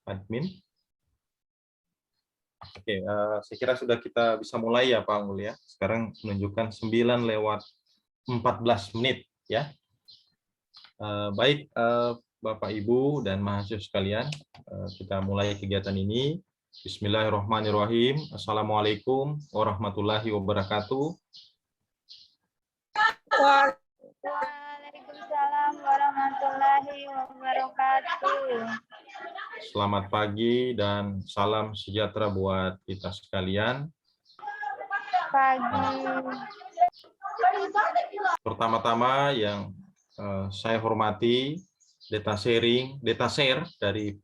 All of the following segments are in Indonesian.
admin. Oke, saya kira sudah kita bisa mulai ya Pak Anggul ya. Sekarang menunjukkan 9:14 ya. Baik, Bapak Ibu dan mahasiswa sekalian, kita mulai kegiatan ini. Bismillahirrahmanirrahim. Assalamualaikum warahmatullahi wabarakatuh. Waalaikumsalam warahmatullahi wabarakatuh. Selamat pagi dan salam sejahtera buat kita sekalian. Pagi. Pertama-tama yang saya hormati data share dari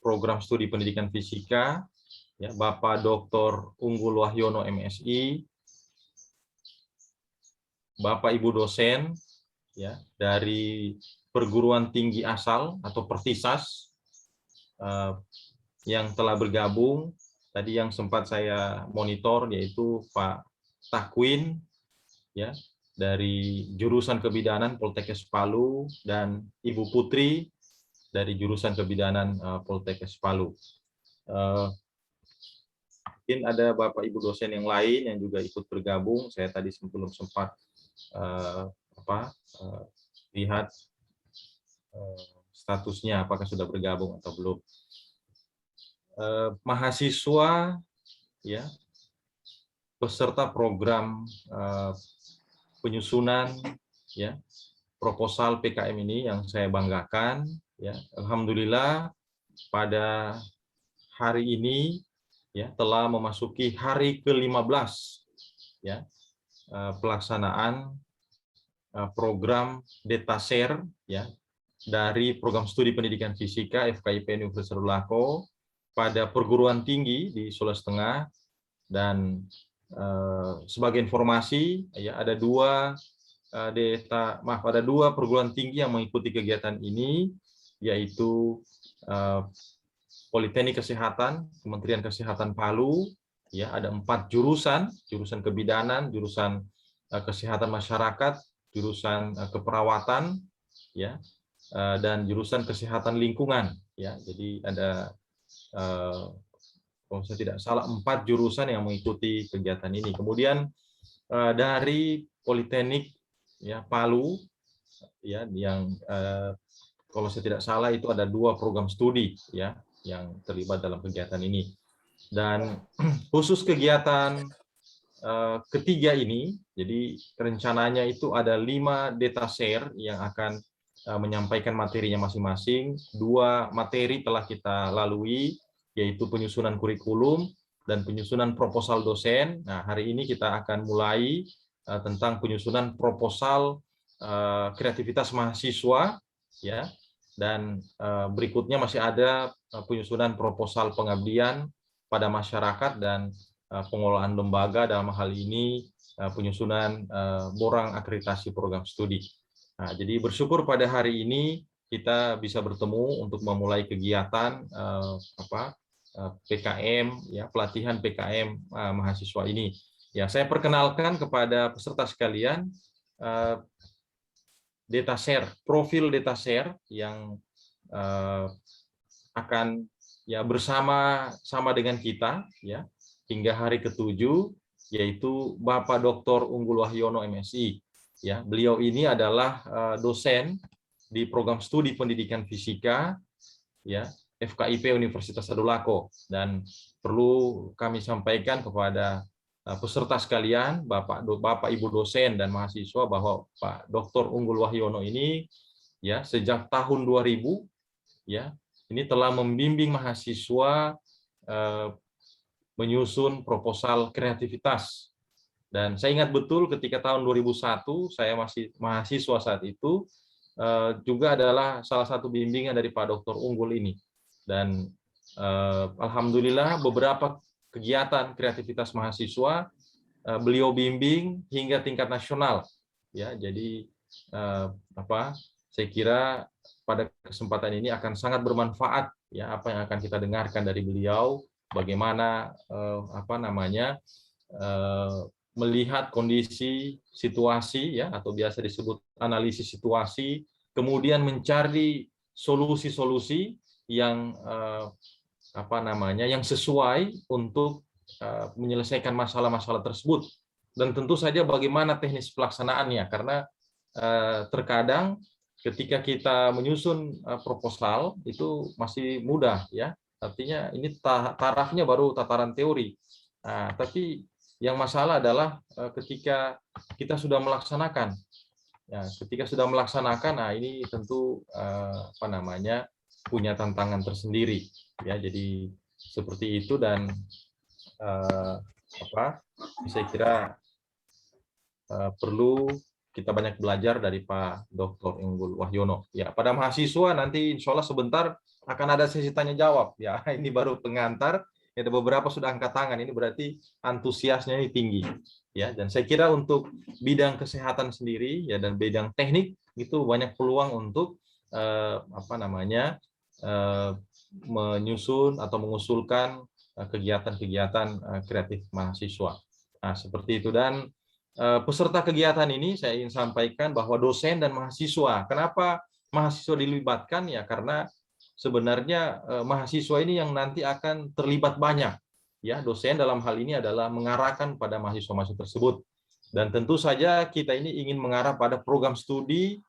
program studi pendidikan fisika, ya, Bapak Dr. Unggul Wahyono MSI, Bapak Ibu dosen, ya, dari perguruan tinggi asal atau Pertisas yang telah bergabung. Tadi yang sempat saya monitor yaitu Pak Takwin, ya, dari jurusan kebidanan Poltekkes Palu, dan Ibu Putri dari jurusan kebidanan Poltekkes Palu. Mungkin ada Bapak Ibu dosen yang lain yang juga ikut bergabung. Saya tadi belum sempat lihat statusnya apakah sudah bergabung atau belum. Mahasiswa, ya, peserta program penyusunan, ya, proposal PKM ini yang saya banggakan, ya. Alhamdulillah pada hari ini, ya, telah memasuki hari ke-15, ya, pelaksanaan program data share, ya, dari program studi pendidikan fisika FKIP Universitas Sadulako pada perguruan tinggi di Sulawesi Tengah. Dan sebagai informasi, ya, ada dua perguruan tinggi yang mengikuti kegiatan ini, yaitu Politeknik Kesehatan Kementerian Kesehatan Palu, ya, ada 4 jurusan kebidanan, jurusan kesehatan masyarakat, jurusan keperawatan, ya, dan jurusan kesehatan lingkungan, ya. Jadi ada kalau saya tidak salah 4 jurusan yang mengikuti kegiatan ini. Kemudian dari Politeknik, ya, Palu, ya, yang kalau saya tidak salah itu ada 2 program studi, ya, yang terlibat dalam kegiatan ini. Dan khusus kegiatan ketiga ini, jadi rencananya itu ada 5 data share yang akan menyampaikan materinya masing-masing. 2 materi telah kita lalui, yaitu penyusunan kurikulum dan penyusunan proposal dosen. Nah, hari ini kita akan mulai tentang penyusunan proposal kreativitas mahasiswa, ya, dan berikutnya masih ada penyusunan proposal pengabdian pada masyarakat dan pengelolaan lembaga, dalam hal ini penyusunan borang akreditasi program studi. Nah, jadi bersyukur pada hari ini kita bisa bertemu untuk memulai kegiatan PKM, ya, pelatihan PKM mahasiswa ini. Ya, saya perkenalkan kepada peserta sekalian data share, profil data share yang akan, ya, bersama dengan kita, ya, hingga hari ke-7, yaitu Bapak Dr. Unggul Wahyono MSI. Ya, beliau ini adalah dosen di program studi pendidikan fisika, ya, FKIP Universitas Sadulako. Dan perlu kami sampaikan kepada peserta sekalian, Bapak Ibu dosen dan mahasiswa, bahwa Pak Dr. Unggul Wahyono ini, ya, sejak tahun 2000, ya, ini telah membimbing mahasiswa menyusun proposal kreativitas. Dan saya ingat betul ketika tahun 2001 saya masih mahasiswa saat itu, juga adalah salah satu bimbingan dari Pak Dr. Unggul ini. Dan alhamdulillah beberapa kegiatan kreativitas mahasiswa beliau bimbing hingga tingkat nasional, ya. Jadi saya kira pada kesempatan ini akan sangat bermanfaat, ya, apa yang akan kita dengarkan dari beliau, bagaimana melihat kondisi situasi, ya, atau biasa disebut analisis situasi, kemudian mencari solusi-solusi, yang yang sesuai untuk menyelesaikan masalah-masalah tersebut. Dan tentu saja bagaimana teknis pelaksanaannya, karena terkadang ketika kita menyusun proposal itu masih mudah ya, artinya ini tarafnya baru tataran teori. Nah, tapi yang masalah adalah ketika kita sudah melaksanakan. Ya, ketika sudah melaksanakan, nah ini tentu punya tantangan tersendiri ya. Jadi seperti itu, dan saya kira perlu kita banyak belajar dari Pak Dr. Unggul Wahyono. Ya, pada mahasiswa nanti insya Allah sebentar akan ada sesi tanya jawab. Ya, ini baru pengantar. Ada beberapa sudah angkat tangan. Ini berarti antusiasnya ini tinggi. Ya, dan saya kira untuk bidang kesehatan sendiri ya dan bidang teknik itu banyak peluang untuk menyusun atau mengusulkan kegiatan-kegiatan kreatif mahasiswa. Nah, seperti itu. Dan peserta kegiatan ini saya ingin sampaikan bahwa dosen dan mahasiswa. Kenapa mahasiswa dilibatkan? Ya karena sebenarnya mahasiswa ini yang nanti akan terlibat banyak. Ya, dosen dalam hal ini adalah mengarahkan pada mahasiswa-mahasiswa tersebut. Dan tentu saja kita ini ingin mengarah pada program studi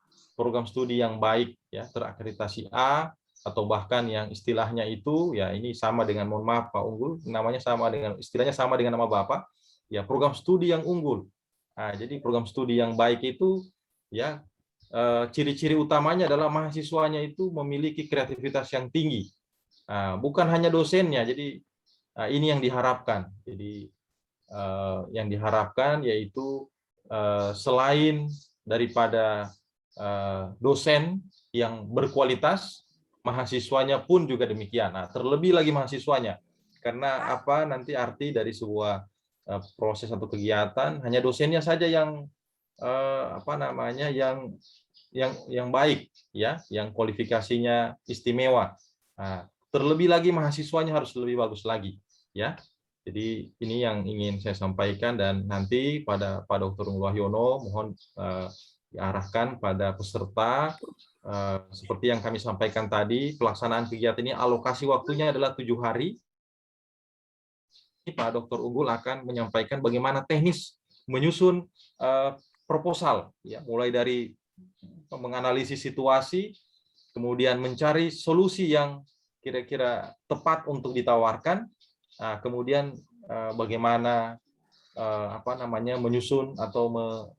yang baik, ya, terakreditasi A, atau bahkan yang istilahnya itu, ya ini sama dengan, mohon maaf Pak Unggul, namanya sama dengan, istilahnya sama dengan nama Bapak, ya program studi yang unggul. Nah, jadi program studi yang baik itu ya ciri-ciri utamanya adalah mahasiswanya itu memiliki kreativitas yang tinggi. Nah, bukan hanya dosennya. Jadi ini yang diharapkan. Jadi yang diharapkan yaitu selain daripada dosen yang berkualitas, mahasiswanya pun juga demikian. Nah, terlebih lagi mahasiswanya. Karena apa nanti arti dari sebuah proses atau kegiatan hanya dosennya saja yang yang baik ya, yang kualifikasinya istimewa. Nah, terlebih lagi mahasiswanya harus lebih bagus lagi ya. Jadi ini yang ingin saya sampaikan, dan nanti pada Pak Dr. Wahyono mohon diarahkan pada peserta seperti yang kami sampaikan tadi, pelaksanaan kegiatan ini alokasi waktunya adalah 7 hari. Pak Dr. Unggul akan menyampaikan bagaimana teknis menyusun proposal, ya, mulai dari menganalisis situasi, kemudian mencari solusi yang kira-kira tepat untuk ditawarkan, kemudian bagaimana menyusun atau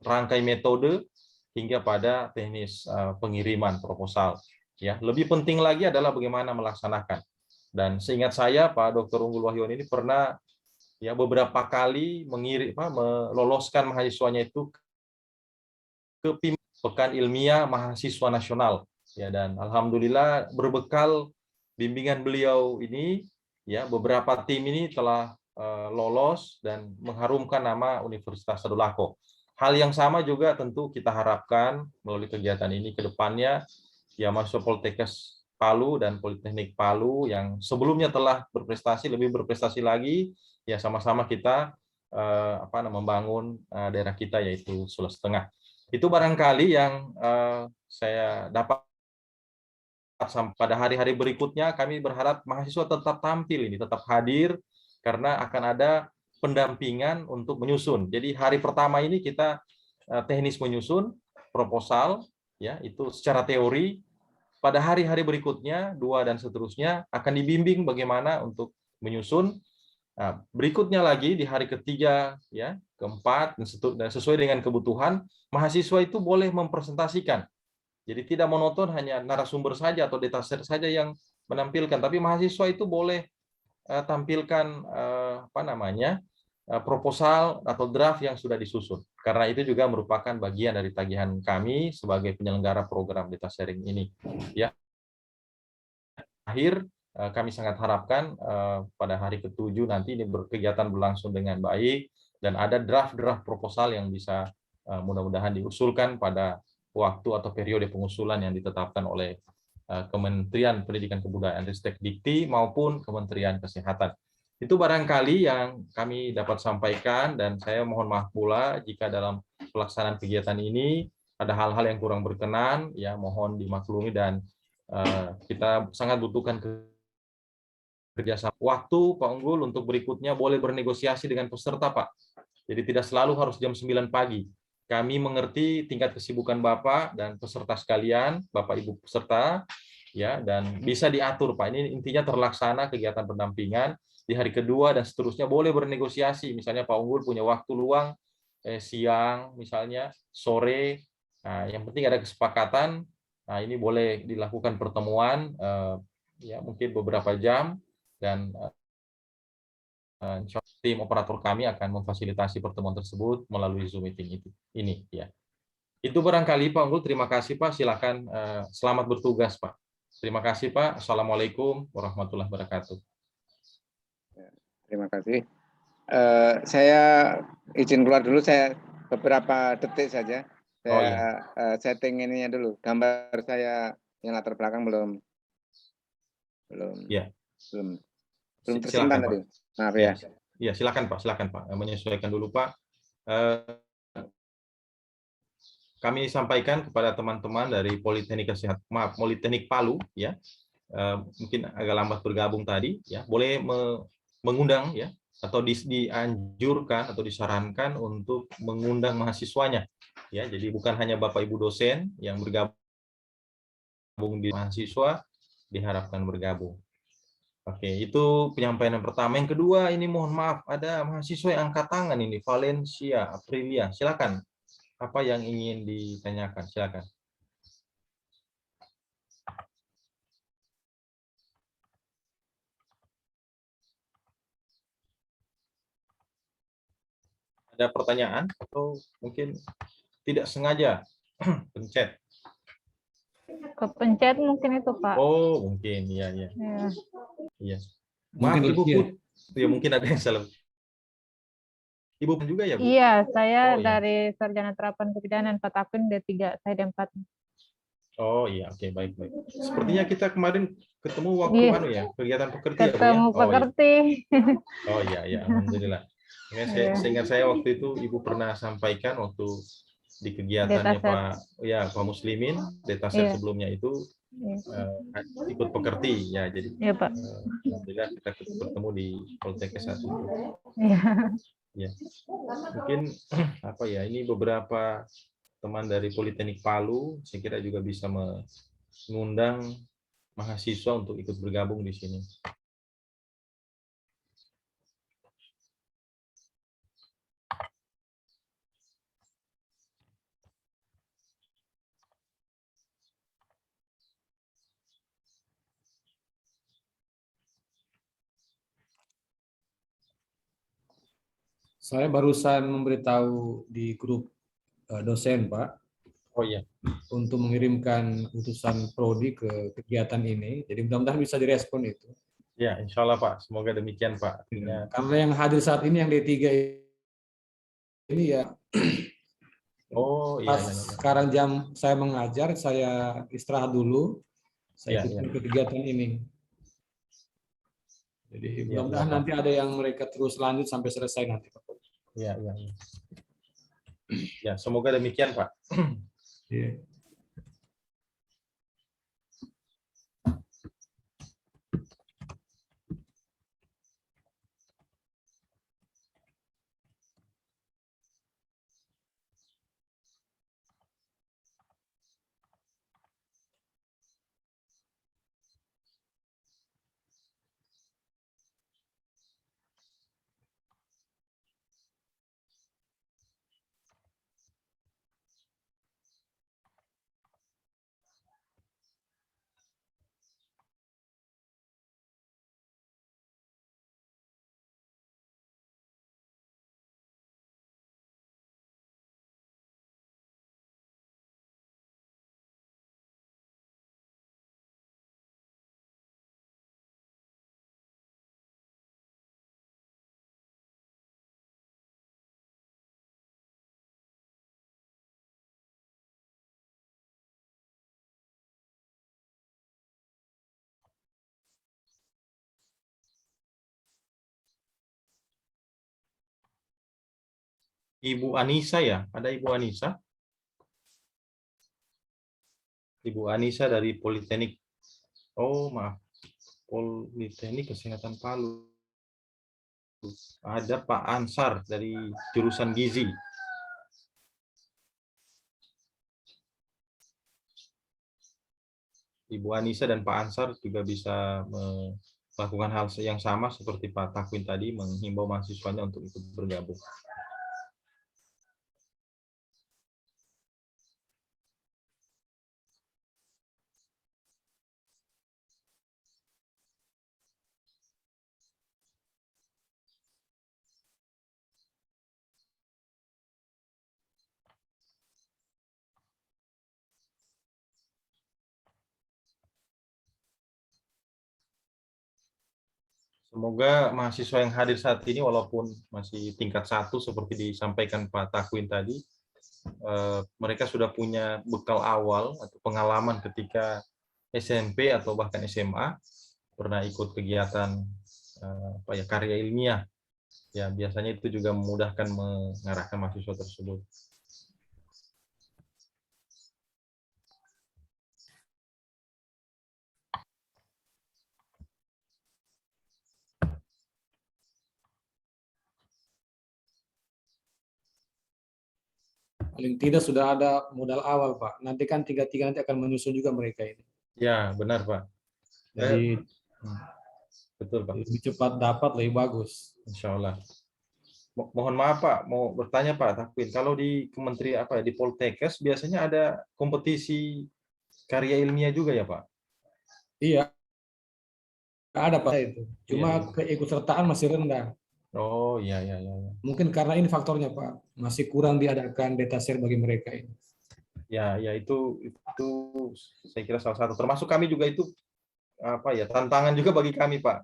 merangkai metode hingga pada teknis pengiriman proposal. Ya, lebih penting lagi adalah bagaimana melaksanakan. Dan seingat saya Pak Dr. Unggul Wahyono ini pernah ya beberapa kali meloloskan mahasiswanya itu ke Pekan Ilmiah Mahasiswa Nasional ya, dan alhamdulillah berbekal bimbingan beliau ini ya beberapa tim ini telah lolos dan mengharumkan nama Universitas Sadulako. Hal yang sama juga tentu kita harapkan melalui kegiatan ini ke depannya ya, mahasiswa Poltekkes Palu dan Politeknik Palu yang sebelumnya telah berprestasi lebih berprestasi lagi ya, sama-sama kita membangun daerah kita yaitu Sulawesi Tengah. Itu barangkali yang saya dapat. Pada hari-hari berikutnya kami berharap mahasiswa tetap tampil ini, tetap hadir karena akan ada pendampingan untuk menyusun. Jadi hari pertama ini kita teknis menyusun proposal ya, itu secara teori. Pada hari-hari berikutnya 2 dan seterusnya akan dibimbing bagaimana untuk menyusun. Nah, berikutnya lagi di hari ketiga, ya, keempat, dan sesuai dengan kebutuhan, mahasiswa itu boleh mempresentasikan. Jadi tidak monoton hanya narasumber saja atau dataset saja yang menampilkan, tapi mahasiswa itu boleh tampilkan proposal atau draft yang sudah disusun. Karena itu juga merupakan bagian dari tagihan kami sebagai penyelenggara program data sharing ini. Ya. Akhir kami sangat harapkan pada hari ke-7 nanti ini kegiatan berlangsung dengan baik dan ada draft-draft proposal yang bisa mudah-mudahan diusulkan pada waktu atau periode pengusulan yang ditetapkan oleh Kementerian Pendidikan Kebudayaan Ristek Dikti maupun Kementerian Kesehatan. Itu barangkali yang kami dapat sampaikan, dan saya mohon maaf pula jika dalam pelaksanaan kegiatan ini ada hal-hal yang kurang berkenan, ya mohon dimaklumi dan Kita sangat butuhkan kerjasama. Waktu Pak Unggul untuk berikutnya boleh bernegosiasi dengan peserta, Pak. Jadi tidak selalu harus jam 9 pagi. Kami mengerti tingkat kesibukan Bapak dan peserta sekalian, Bapak Ibu peserta, ya, dan bisa diatur, Pak. Ini intinya terlaksana kegiatan pendampingan di hari kedua dan seterusnya boleh bernegosiasi. Misalnya Pak Unggul punya waktu luang siang, misalnya sore. Nah, yang penting ada kesepakatan. Nah, ini boleh dilakukan pertemuan, ya mungkin beberapa jam, dan tim operator kami akan memfasilitasi pertemuan tersebut melalui Zoom meeting itu. Ini ya. Itu barangkali Pak Unggul. Terima kasih Pak. Silakan, selamat bertugas Pak. Terima kasih Pak. Assalamualaikum warahmatullahi wabarakatuh. Terima kasih. Saya izin keluar dulu. Saya beberapa detik saja. Saya setting ininya dulu. Gambar saya yang latar belakang belum tersimpan tadi. Maaf ya. Ya, silakan Pak. Silakan Pak. Menyesuaikan dulu Pak. Kami sampaikan kepada teman-teman dari Politeknik Palu, ya, mungkin agak lambat bergabung tadi, ya, boleh mengundang, ya, atau dianjurkan atau disarankan untuk mengundang mahasiswanya, ya. Jadi bukan hanya Bapak Ibu dosen yang bergabung di mahasiswa diharapkan bergabung. Oke, itu penyampaian yang pertama. Yang kedua, ini mohon maaf, ada mahasiswa yang angkat tangan ini, Valencia Aprilia. Silakan. Apa yang ingin ditanyakan? Silakan. Ada pertanyaan atau mungkin tidak sengaja pencet? Kepencet mungkin itu, Pak. Oh, mungkin. Iya, iya. Iya. Maaf, Mungkin Ibu ya, mungkin ada yang salah. Ibu juga ya, Bu? Iya, saya Oh, iya. dari Sarjana Terapan Kebidanan Fatakun D3, saya D4. Oh iya, oke, baik. Sepertinya kita kemarin ketemu waktu kegiatan pekerti ya, Bu, ya? Ketemu pekerti. Oh iya, iya, alhamdulillah. Seingat saya waktu itu Ibu pernah sampaikan waktu di kegiatannya Pak Muslimin, detaset sebelumnya itu ikut pekerti ya, jadi Pak. alhamdulillah kita bertemu di Politeknik 1. Iya. Ya. Mungkin apa ya, ini beberapa teman dari Politeknik Palu, saya kira juga bisa mengundang mahasiswa untuk ikut bergabung di sini. Saya barusan memberitahu di grup dosen, Pak. Oh iya. Untuk mengirimkan utusan prodi ke kegiatan ini. Jadi mudah-mudahan bisa direspon itu. Ya, insya Allah Pak. Semoga demikian Pak. Ya, karena yang hadir saat ini yang D3 ini ya. Oh iya. Sekarang jam saya mengajar, saya istirahat dulu. Saya ikut ke kegiatan ini. Jadi mudah-mudahan nanti ada yang mereka terus lanjut sampai selesai nanti, Pak. Iya. Ya, semoga demikian Pak. Iya. Ibu Anissa ya? Ada Ibu Anissa? Ibu Anissa dari Politeknik Oh, maaf. Politeknik Kesehatan Palu. Ada Pak Ansar dari jurusan gizi. Ibu Anissa dan Pak Ansar juga bisa melakukan hal yang sama seperti Pak Takwin tadi, menghimbau mahasiswanya untuk ikut bergabung. Semoga mahasiswa yang hadir saat ini, walaupun masih tingkat 1 seperti disampaikan Pak Takwin tadi, mereka sudah punya bekal awal atau pengalaman ketika SMP atau bahkan SMA, pernah ikut kegiatan karya ilmiah. Ya, biasanya itu juga memudahkan mengarahkan mahasiswa tersebut. Paling tidak sudah ada modal awal, Pak. Nanti kan tiga-tiga nanti akan menyusun juga mereka ini. Ya, benar, Pak. Jadi Betul, Pak. lebih cepat dapat, lebih bagus. Insya Allah. Mohon maaf, Pak, mau bertanya, Pak Takwin, kalau di Kementerian di Poltekkes biasanya ada kompetisi karya ilmiah juga ya, Pak? Iya, ada Pak itu. Cuma Iya, iya. keikutsertaan masih rendah. Oh, iya, iya, iya. Mungkin karena ini faktornya, Pak. Masih kurang diadakan data share bagi mereka ini. Ya, ya itu saya kira salah satu. Termasuk kami juga itu tantangan juga bagi kami, Pak.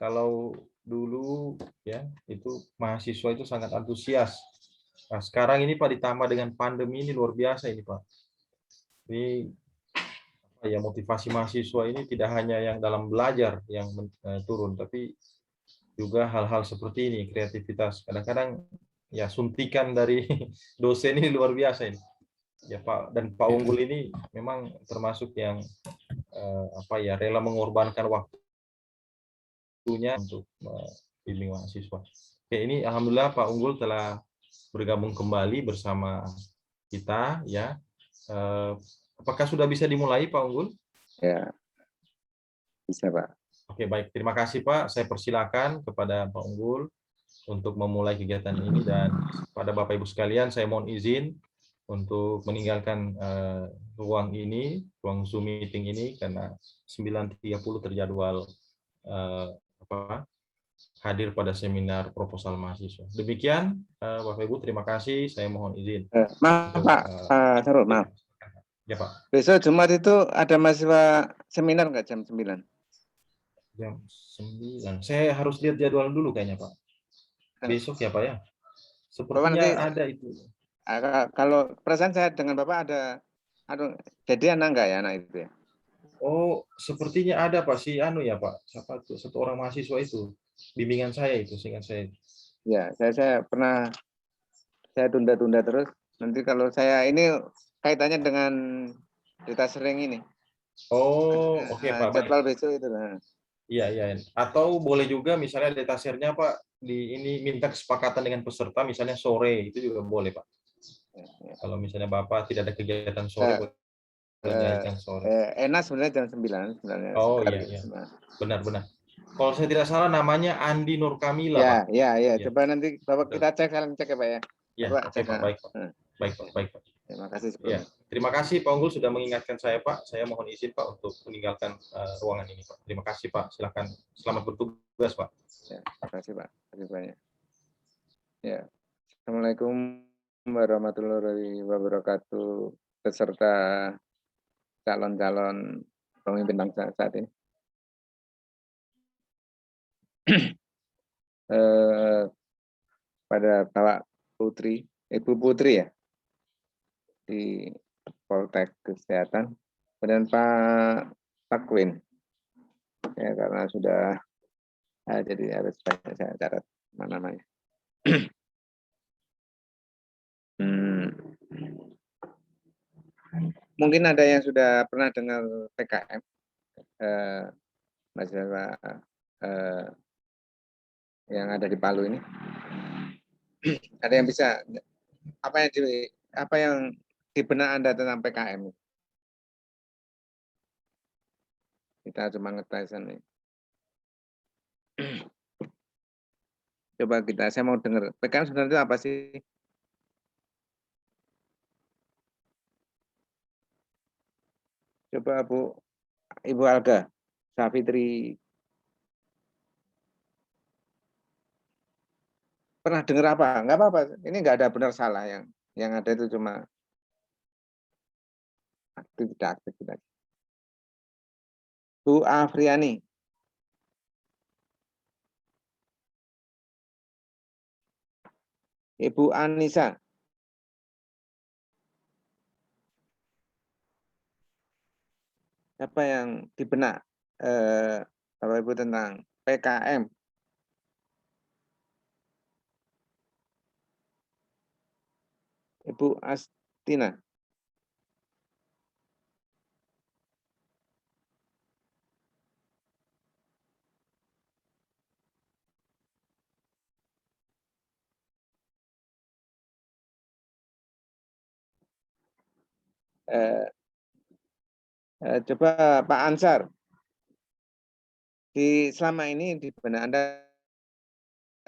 Kalau dulu ya itu mahasiswa itu sangat antusias. Nah, sekarang ini Pak ditambah dengan pandemi ini luar biasa ini, Pak. Ini motivasi mahasiswa ini tidak hanya yang dalam belajar yang turun, tapi juga hal-hal seperti ini, kreativitas. Kadang-kadang ya suntikan dari dosen ini luar biasa ini. Ya Pak, dan Pak Unggul ini memang termasuk yang rela mengorbankan waktunya untuk bimbing mahasiswa. Oke, ini alhamdulillah Pak Unggul telah bergabung kembali bersama kita ya. Apakah sudah bisa dimulai Pak Unggul? Ya, bisa Pak. Oke, baik. Terima kasih Pak. Saya persilakan kepada Pak Unggul untuk memulai kegiatan ini, dan pada Bapak Ibu sekalian saya mohon izin untuk meninggalkan ruang ini, ruang Zoom meeting ini, karena 9.30 terjadwal hadir pada seminar proposal mahasiswa. Demikian Bapak Ibu, terima kasih. Saya mohon izin. Maaf Pak, Sarul, maaf. Ya Pak. Besok Jumat itu ada mahasiswa seminar nggak jam 9? Jam 9. Saya harus lihat jadwal dulu kayaknya Pak. Besok ya Pak ya. Sepertinya nanti, ada itu. Kalau perasaan saya dengan Bapak ada jadi anak enggak ya anak itu ya? Oh, sepertinya ada Pak, si ya Pak. Satu orang mahasiswa itu. Bimbingan saya itu, seingat saya. Ya, saya pernah saya tunda-tunda terus. Nanti kalau saya ini kaitannya dengan data sharing ini. Oh, oke Pak. Jadwal besok itu. Iya, iya. Atau boleh juga misalnya data share-nya Pak ini minta kesepakatan dengan peserta, misalnya sore itu juga boleh Pak. Ya. Kalau misalnya Bapak tidak ada kegiatan sore, boleh jadikan sore. Enak sebenarnya jam 9 sebenarnya. Oh iya, iya. Benar-benar. Kalau saya tidak salah namanya Andi Nur Kamila, ya, Pak. Ya. Coba nanti Bapak kita cek, saling cek ya Pak ya. Ya, oke Pak, baik Pak. Baik Pak. Terima kasih sebelumnya. Ya, terima kasih Pak Unggul sudah mengingatkan saya Pak. Saya mohon izin Pak untuk meninggalkan ruangan ini Pak. Terima kasih Pak. Silakan, selamat bertugas Pak. Ya, terima kasih Pak. Terima kasih banyak. Ya, Assalamualaikum warahmatullahi wabarakatuh beserta calon-calon pemimpin bangsa saat ini. Pada Bapak Putri, Ibu Putri ya, di Poltek Kesehatan, dan Pak Takwin, ya karena sudah jadi harus banyak saya catat namanya. Mungkin ada yang sudah pernah dengar PKM. mahasiswa yang ada di Palu ini. Ada yang bisa apa yang di benak Anda tentang PKM? Kita cuma ngetes nih. Coba saya mau dengar. PKM sebenarnya itu apa sih? Coba Ibu Alga, Safitri. Pernah dengar apa? Enggak apa-apa. Ini enggak ada benar salah, yang ada itu cuma aktif tidak aktif kita. Bu Afriani. Ibu Anissa. Apa yang di benak Bapak Ibu tentang PKM? Ibu Astina. Coba Pak Ansar. Selama ini di benak Anda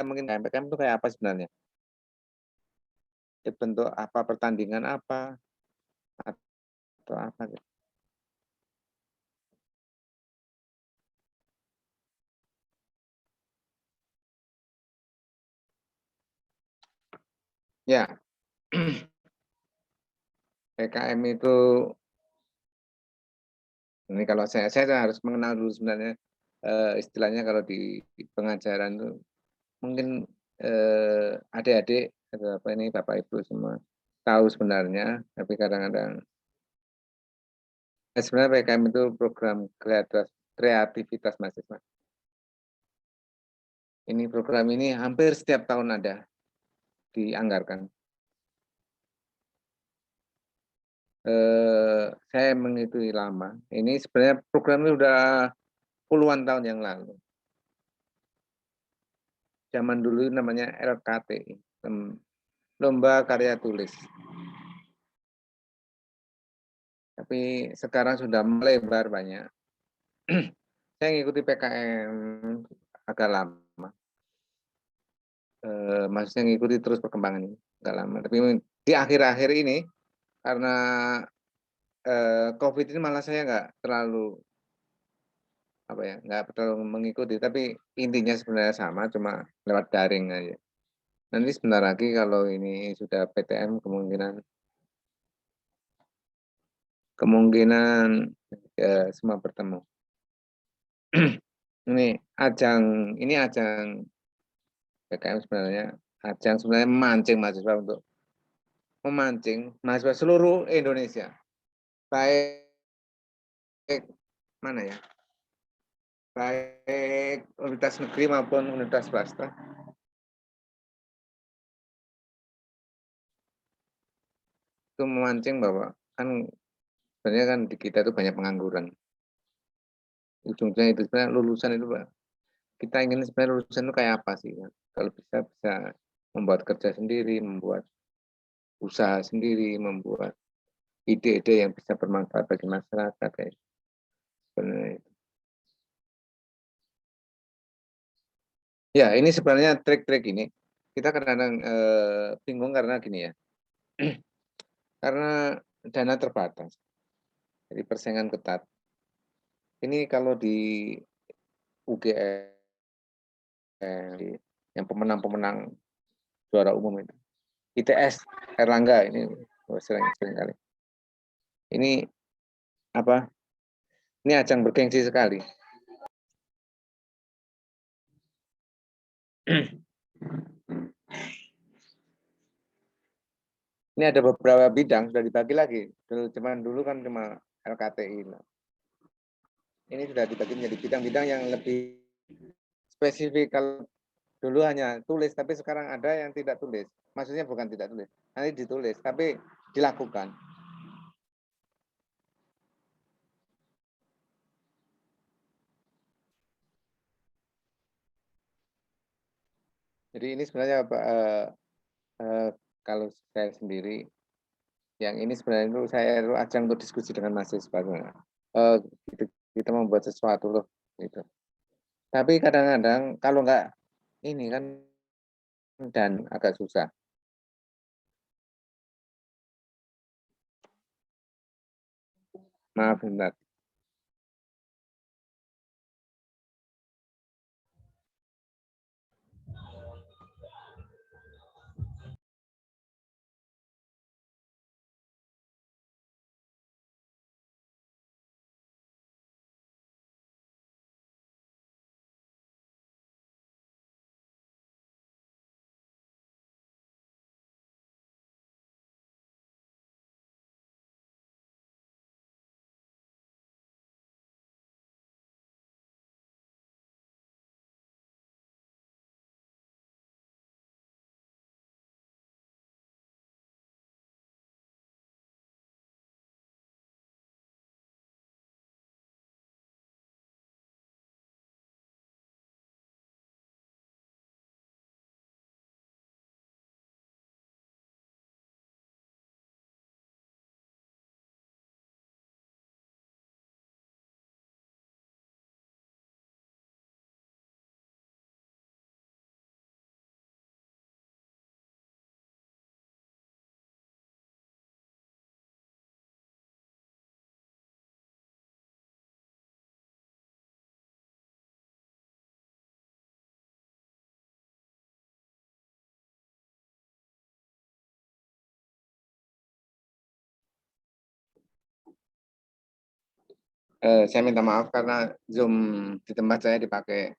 mungkin PKM itu kayak apa sebenarnya? Bentuk apa, pertandingan apa, atau apa gitu? Ya, PKM itu, ini kalau saya harus mengenal dulu sebenarnya istilahnya kalau di pengajaran itu mungkin adik-adik atau apa ini Bapak Ibu semua tahu sebenarnya, tapi kadang-kadang sebenarnya PKM itu program kreativitas mahasiswa. Ini program ini hampir setiap tahun ada dianggarkan. Saya mengikuti lama. Ini sebenarnya program ini sudah puluhan tahun yang lalu. Zaman dulu namanya LKTI, Lomba Karya Tulis. Tapi sekarang sudah melebar banyak. Saya mengikuti PKM agak lama. Maksudnya mengikuti terus perkembangan ini agak lama. Tapi di akhir-akhir ini karena COVID ini malah saya nggak terlalu nggak terlalu mengikuti, tapi intinya sebenarnya sama, cuma lewat daring aja. Nanti sebentar lagi kalau ini sudah PTM kemungkinan semua bertemu. Ini ajang PKM sebenarnya memancing mahasiswa untuk memancing mahasiswa seluruh Indonesia, baik mana ya, baik universitas negeri maupun universitas swasta, itu memancing bahwa kan sebenarnya kan di kita itu banyak pengangguran. Ujungnya itu sebenarnya lulusan itu Pak. Kita ingin sebenarnya lulusan itu kayak apa sih? Kalau bisa membuat kerja sendiri, membuat usaha sendiri, membuat ide-ide yang bisa bermanfaat bagi masyarakat kayak sebenarnya itu. Ya, ini sebenarnya trik-trik ini kita kadang-kadang bingung karena gini ya. Karena dana terbatas. Jadi persaingan ketat. Ini kalau di UGM yang pemenang-pemenang juara umum itu. ITS Erlangga ini sering kali. Ini apa? Ini ajang bergengsi sekali. Ini ada beberapa bidang sudah dibagi lagi. Dulu kan cuma LKTI. Ini sudah dibagi menjadi bidang-bidang yang lebih spesifik. Kalau dulu hanya tulis, tapi sekarang ada yang tidak tulis. Maksudnya bukan tidak tulis, nanti ditulis, tapi dilakukan. Jadi ini sebenarnya kalau saya sendiri, yang ini sebenarnya itu saya itu ajang untuk diskusi dengan mahasiswa. Eh, kita membuat sesuatu loh, gitu. Tapi kadang-kadang kalau nggak ini kan dan agak susah. Maaf, bentar. Saya minta maaf karena Zoom di tempat saya dipakai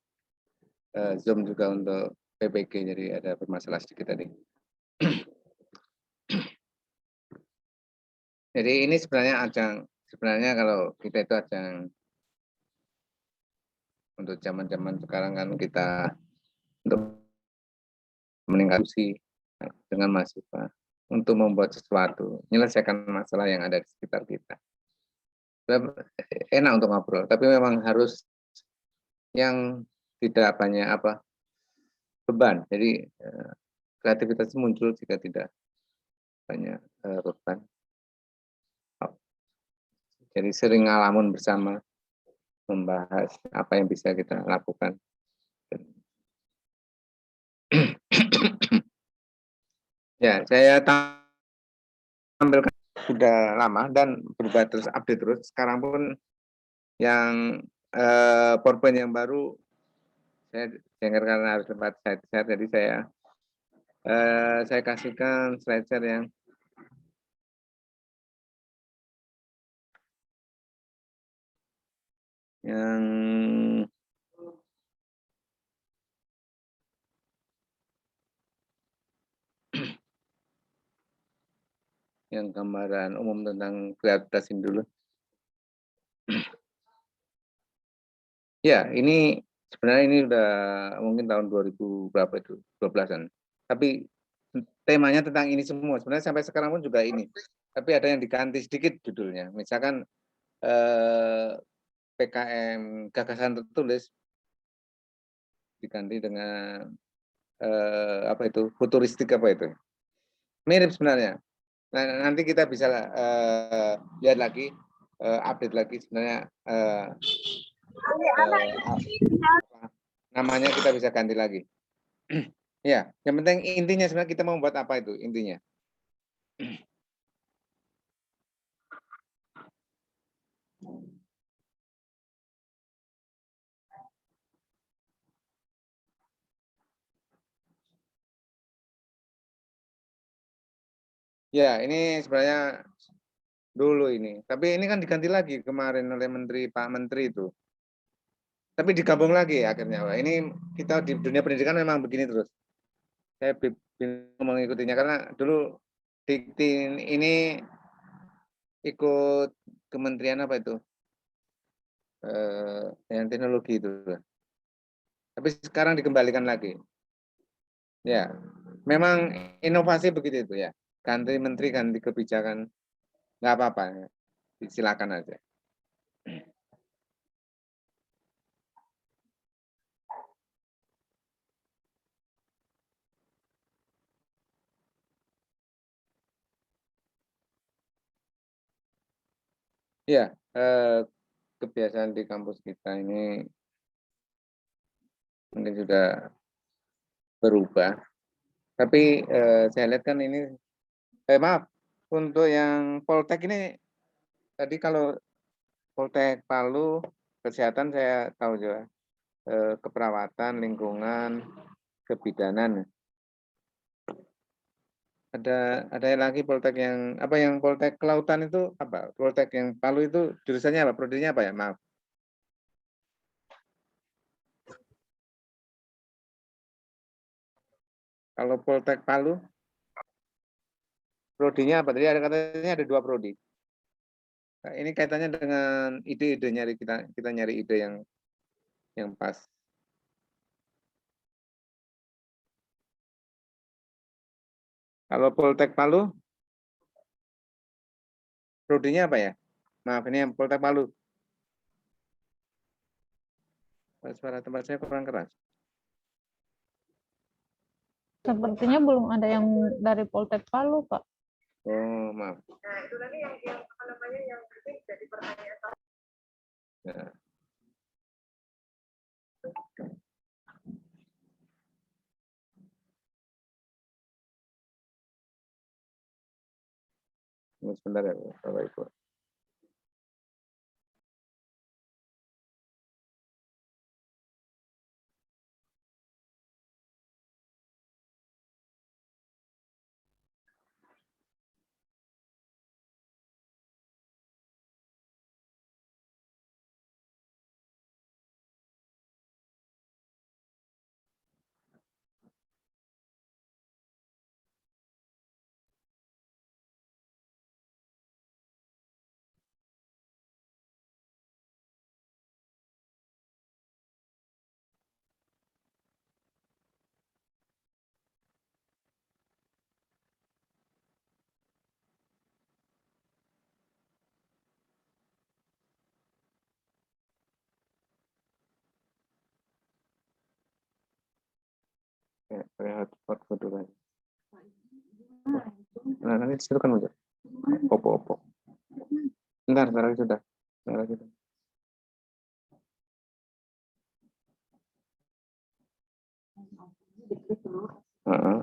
Zoom juga untuk PPG, jadi ada bermasalah sedikit tadi. Jadi ini sebenarnya kalau kita itu ajang untuk zaman-zaman sekarang kan kita untuk meningkatkan dengan mahasiswa untuk membuat sesuatu, menyelesaikan masalah yang ada di sekitar kita. Enak untuk ngobrol, tapi memang harus yang tidak banyak beban. Jadi kreativitas muncul jika tidak banyak beban. Jadi sering ngalamun bersama, membahas apa yang bisa kita lakukan. Ya, saya tampilkan sudah lama dan berubah terus, update terus. Sekarang pun yang PowerPoint yang baru saya dengar karena harus tempat saya, jadi saya kasihkan slide share yang gambaran umum tentang kreativitas ini dulu. Ya, ini sebenarnya ini udah mungkin tahun 2000 berapa itu, 12-an. Tapi temanya tentang ini semua. Sebenarnya sampai sekarang pun juga ini. Tapi ada yang diganti sedikit judulnya. Misalkan PKM gagasan tertulis diganti dengan futuristik mirip sebenarnya. Nah, nanti kita bisa lihat lagi, update lagi sebenarnya namanya kita bisa ganti lagi. Ya, yang penting intinya sebenarnya kita mau buat apa itu intinya. Ya, ini sebenarnya dulu ini. Tapi ini kan diganti lagi kemarin oleh Pak Menteri itu. Tapi digabung lagi akhirnya. Wah, ini kita di dunia pendidikan memang begini terus. Saya bingung mengikutinya karena dulu Dikti ini ikut kementerian apa itu? Yang teknologi itu. Tapi sekarang dikembalikan lagi. Ya, memang inovasi begitu itu ya. Ganti menteri, ganti kebijakan, nggak apa-apa. Silakan aja. Ya, kebiasaan di kampus kita ini mungkin sudah berubah. Tapi saya lihat kan ini, maaf, untuk yang Poltek ini tadi kalau Poltek Palu kesehatan saya tahu juga, keperawatan, lingkungan, kebidanan. Ada lagi Poltek yang apa, yang Poltek Kelautan itu apa? Poltek yang Palu itu jurusannya apa? Prodinya apa ya? Maaf. Kalau Poltek Palu prodinya apa? Tadi ada katanya ada 2 prodi. Nah, ini kaitannya dengan ide-ide nyari kita nyari ide yang pas. Kalau Poltek Palu prodinya apa ya? Maaf, ini yang Poltek Palu. Suara tempat saya kurang keras. Sepertinya belum ada yang dari Poltek Palu, Pak. Oh, maaf. Nah, itu tadi yang apa namanya, yang penting jadi pertanyaan. Ya. Sebentar ya, Bapak Ibu. Ya, saya hotspot dulu. Nah, nanti disitu kan udah. Opo. Bentar lagi sudah. Bentar lagi sudah. Heeh.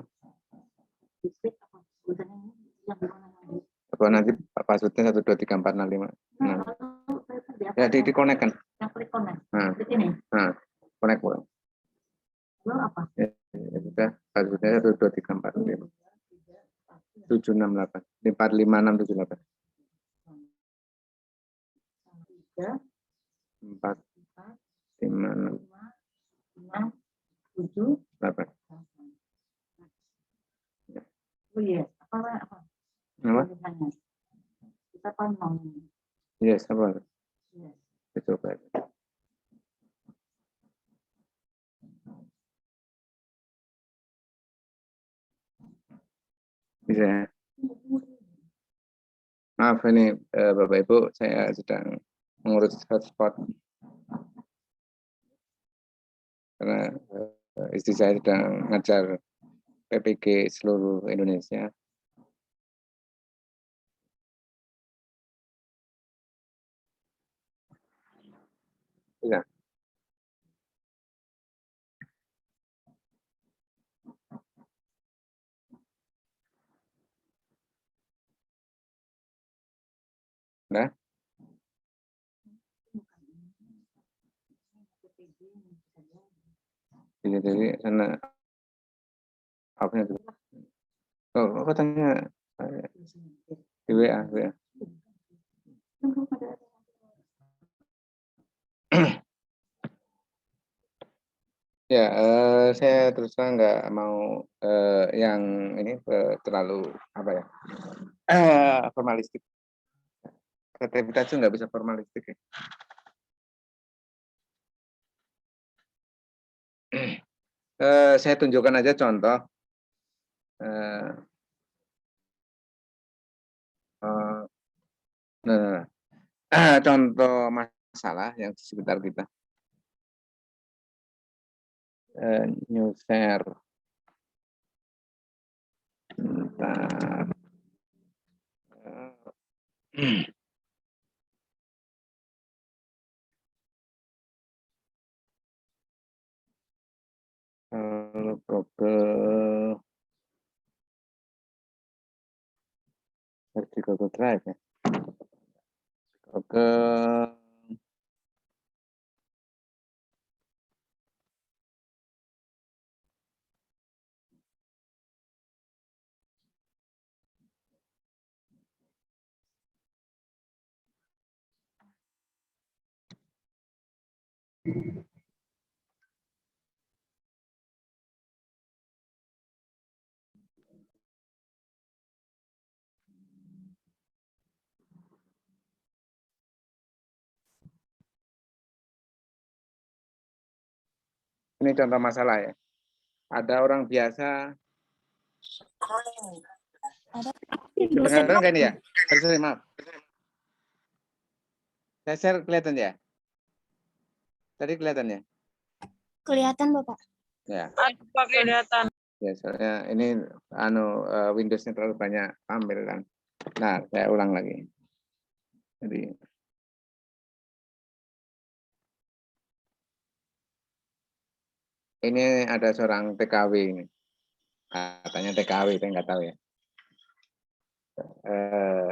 Apa nanti passwordnya 1 2 3 4 6 5. Nah. Ya di connect kan. Nah, connect boleh. Ya, sudah. Passwordnya 1 2 3 4 5 7 6 8 4 5 6 7 8 4 5 6 8. Oh iya, apa? Apa? Kita kan mau. Yes, apa? Yes. Coba. Bisa ya? Maaf ini Bapak Ibu, saya sedang mengurus hotspot karena istri saya sedang ngajar PPG seluruh Indonesia. Bisa. Nah, jadi karena apa itu? Oh, katanya di WA. Ya, saya terus terang nggak mau yang ini terlalu apa ya, formalistik. Kreativitas itu nggak bisa formalistik ya. Saya tunjukkan aja contoh. Nah, contoh masalah yang di sekitar kita. New share. Bentar. Google versi Google Drive ya. Google ini contoh masalah ya. Ada orang biasa. Kedengaran nggak ini ya? Sorry, maaf. Saya share kelihatan ya? Tadi kelihatan ya? Kelihatan Bapak. Ya. Pak, kelihatan. Ya, soalnya ini Windows-nya terlalu banyak tampil kan. Nah, saya ulang lagi. Jadi ini ada seorang TKW ini. Katanya TKW, saya nggak tahu ya. Eh,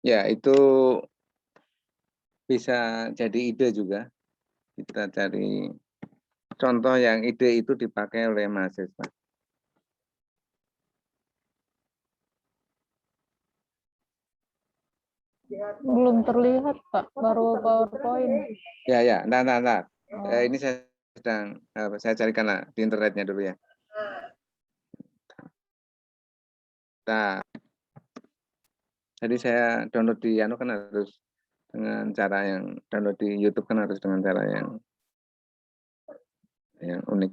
ya, itu bisa jadi ide juga. Kita cari contoh yang ide itu dipakai oleh mahasiswa. Belum terlihat, Pak. Baru PowerPoint. Ya, nah. Oh. Ini saya sedang saya carikan lah di internetnya dulu ya. Nah, jadi saya download di kan harus dengan cara yang download di YouTube kan harus dengan cara yang unik.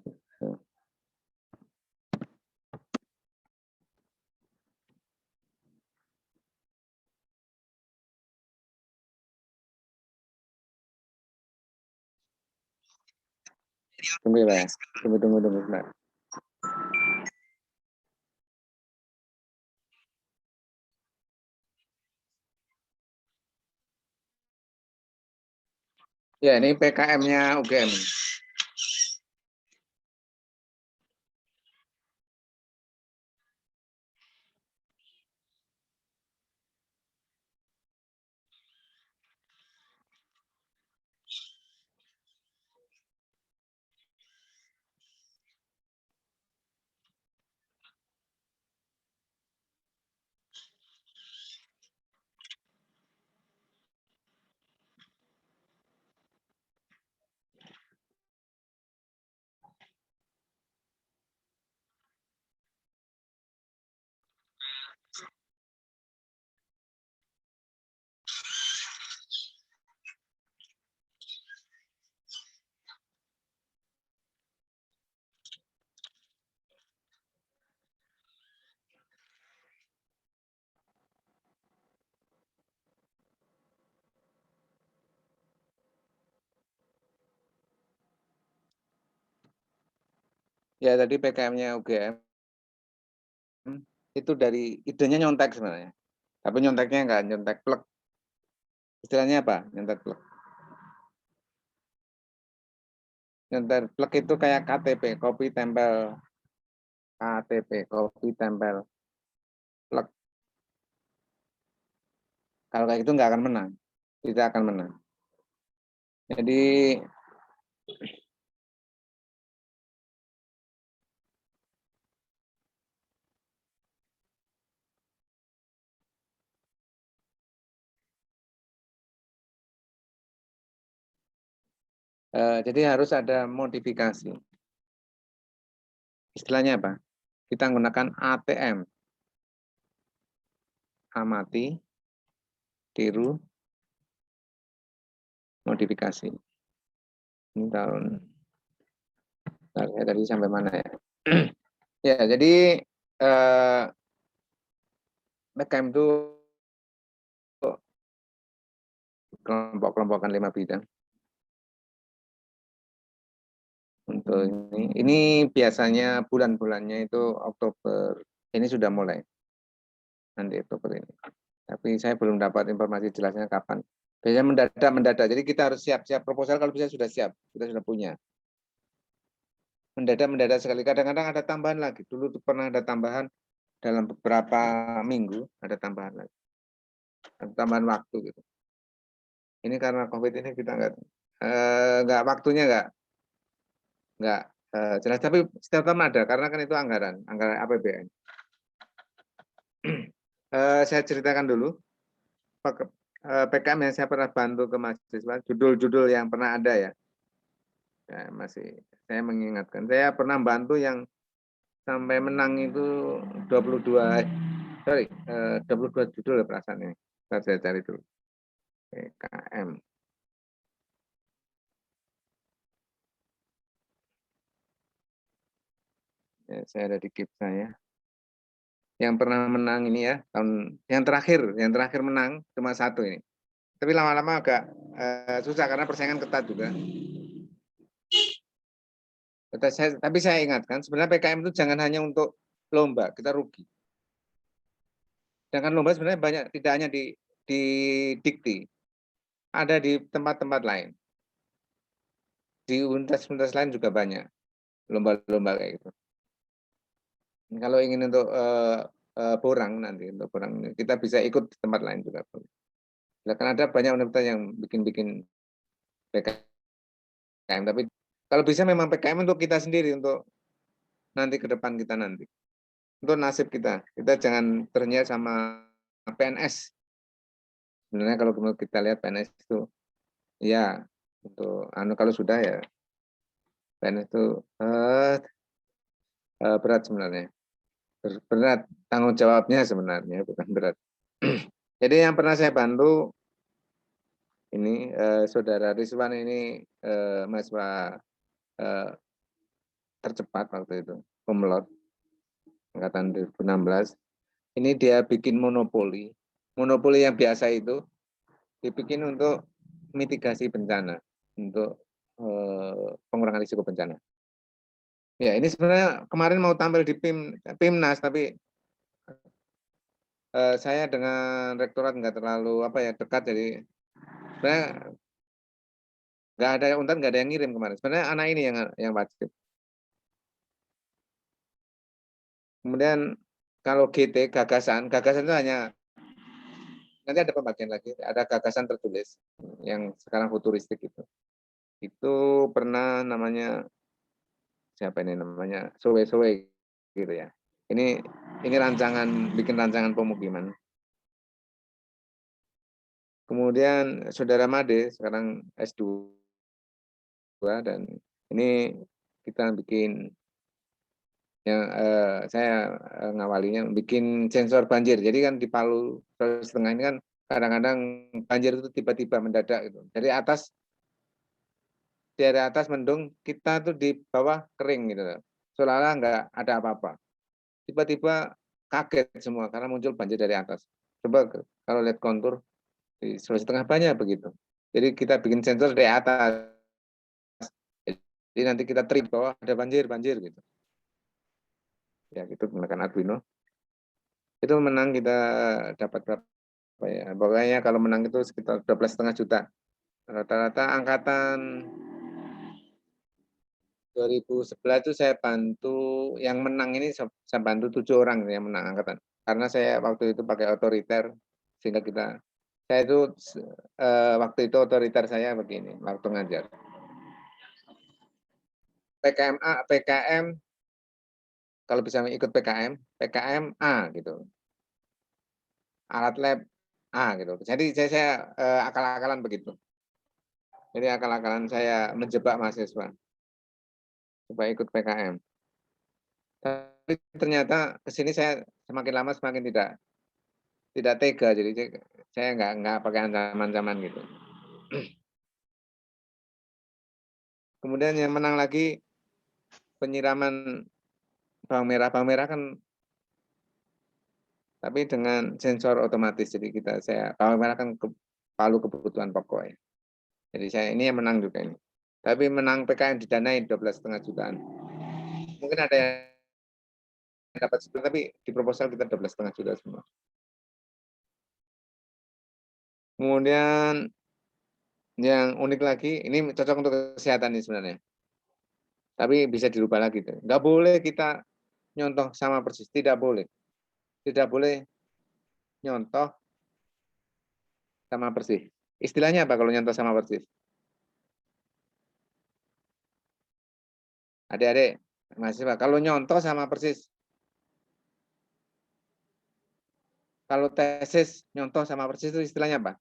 Tunggu ya, Pak ya. Tunggu sebentar. Ya, ini PKM-nya UGM. Ya, tadi PKM-nya UGM itu dari idenya nyontek sebenarnya. Tapi nyonteknya enggak nyontek plek. Istilahnya apa? Nyontek plek. Nyontek plek itu kayak KTP, kopi tempel KTP, kopi tempel plek. Kalau kayak gitu nggak akan menang, tidak akan menang. Jadi jadi harus ada modifikasi. Istilahnya apa? Kita menggunakan ATM, amati, tiru, modifikasi. Ini tahun, saya tadi sampai mana ya? Ya, jadi PKM itu kelompok-kelompokan 5 bidang. Untuk ini biasanya bulan-bulannya itu Oktober. Ini sudah mulai. Nanti Oktober ini. Tapi saya belum dapat informasi jelasnya kapan. Biasanya mendadak. Jadi kita harus siap-siap proposal kalau bisa sudah siap. Kita sudah punya. Mendadak sekali. Kadang-kadang ada tambahan lagi. Dulu tuh pernah ada tambahan dalam beberapa minggu ada tambahan lagi. Ada tambahan waktu gitu. Ini karena COVID ini kita nggak waktunya nggak jelas. Tapi setiap tahun ada karena kan itu anggaran APBN. Saya ceritakan dulu PKM yang saya pernah bantu ke mahasiswa, judul-judul yang pernah ada ya. Ya, masih saya mengingatkan. Saya pernah bantu yang sampai menang itu 22 judul perasaannya. Saya cari dulu. PKM. Ya, saya ada di KIP saya. Yang pernah menang ini ya, tahun yang terakhir menang cuma satu ini. Tapi lama-lama agak susah karena persaingan ketat juga. Tapi saya ingatkan, sebenarnya PKM itu jangan hanya untuk lomba, kita rugi. Sedangkan lomba sebenarnya banyak, tidak hanya di dikti, ada di tempat-tempat lain. Di universitas lain juga banyak lomba-lomba kayak gitu. Kalau ingin untuk borang nanti, untuk borang kita bisa ikut di tempat lain juga. Karena ada banyak universitas yang bikin PKM, tapi kalau bisa memang PKM untuk kita sendiri, untuk nanti ke depan kita nanti. Untuk nasib kita jangan ternyata sama PNS. Sebenarnya kalau kita lihat PNS itu, ya untuk kalau sudah ya PNS itu berat sebenarnya. Berat tanggung jawabnya sebenarnya, bukan berat. Jadi yang pernah saya bantu ini saudara Rizwan ini mahasiswa tercepat waktu itu, Kumlot angkatan 2016. Ini dia bikin monopoli yang biasa itu dibikin untuk mitigasi bencana, untuk pengurangan risiko bencana. Ya, ini sebenarnya kemarin mau tampil di PIMNAS, tapi saya dengan rektorat nggak terlalu dekat, jadi sebenarnya nggak ada yang Untan, nggak ada yang ngirim kemarin. Sebenarnya anak ini yang wajib. Kemudian kalau GT gagasan itu hanya nanti ada pembagian lagi, ada gagasan tertulis yang sekarang futuristik itu. Itu pernah namanya siapa ini namanya Sowe gitu ya. Ini bikin rancangan pemukiman. Kemudian saudara Made sekarang S2 dan ini kita bikin yang saya ngawalinya bikin sensor banjir. Jadi kan di Palu Sulawesi Tengah ini kan kadang-kadang banjir itu tiba-tiba mendadak gitu. Dari atas mendung, kita tuh di bawah kering gitu. Seolah-olah nggak ada apa-apa. Tiba-tiba kaget semua karena muncul banjir dari atas. Coba kalau lihat kontur di Sulawesi Tengah banyak begitu. Jadi kita bikin sensor dari atas. Jadi nanti kita trip bahwa ada banjir gitu. Ya, itu menggunakan Arduino. Itu menang kita dapat berapa ya? Pokoknya kalau menang itu sekitar 12,5 juta. Rata-rata angkatan 2011 itu saya bantu yang menang ini saya bantu 7 orang yang menang angkatan. Karena saya waktu itu pakai otoriter sehingga saya itu waktu itu otoriter saya begini waktu ngajar. PKM kalau bisa ikut PKM A gitu. Alat lab A gitu. Jadi saya akal-akalan begitu. Jadi akal-akalan saya menjebak mahasiswa supaya ikut PKM. Tapi ternyata ke sini saya semakin lama semakin tidak tega. Jadi saya nggak pakai ancaman-ancaman gitu. Kemudian yang menang lagi penyiraman bawang merah kan tapi dengan sensor otomatis. Jadi bawang merah kan palu kebutuhan pokok ya. Jadi saya ini yang menang juga ini. Tapi menang PKM didanai 12,5 jutaan. Mungkin ada yang dapat 10 tapi di proposal kita 12,5 juta semua. Kemudian yang unik lagi, ini cocok untuk kesehatan ini sebenarnya. Tapi bisa dirubah lagi. Nggak boleh kita nyontoh sama persis, tidak boleh. Tidak boleh nyontoh sama persis. Istilahnya apa kalau nyontoh sama persis? Adik-adik, mahasiswa, kalau nyontoh sama persis. Kalau tesis nyontoh sama persis itu istilahnya apa?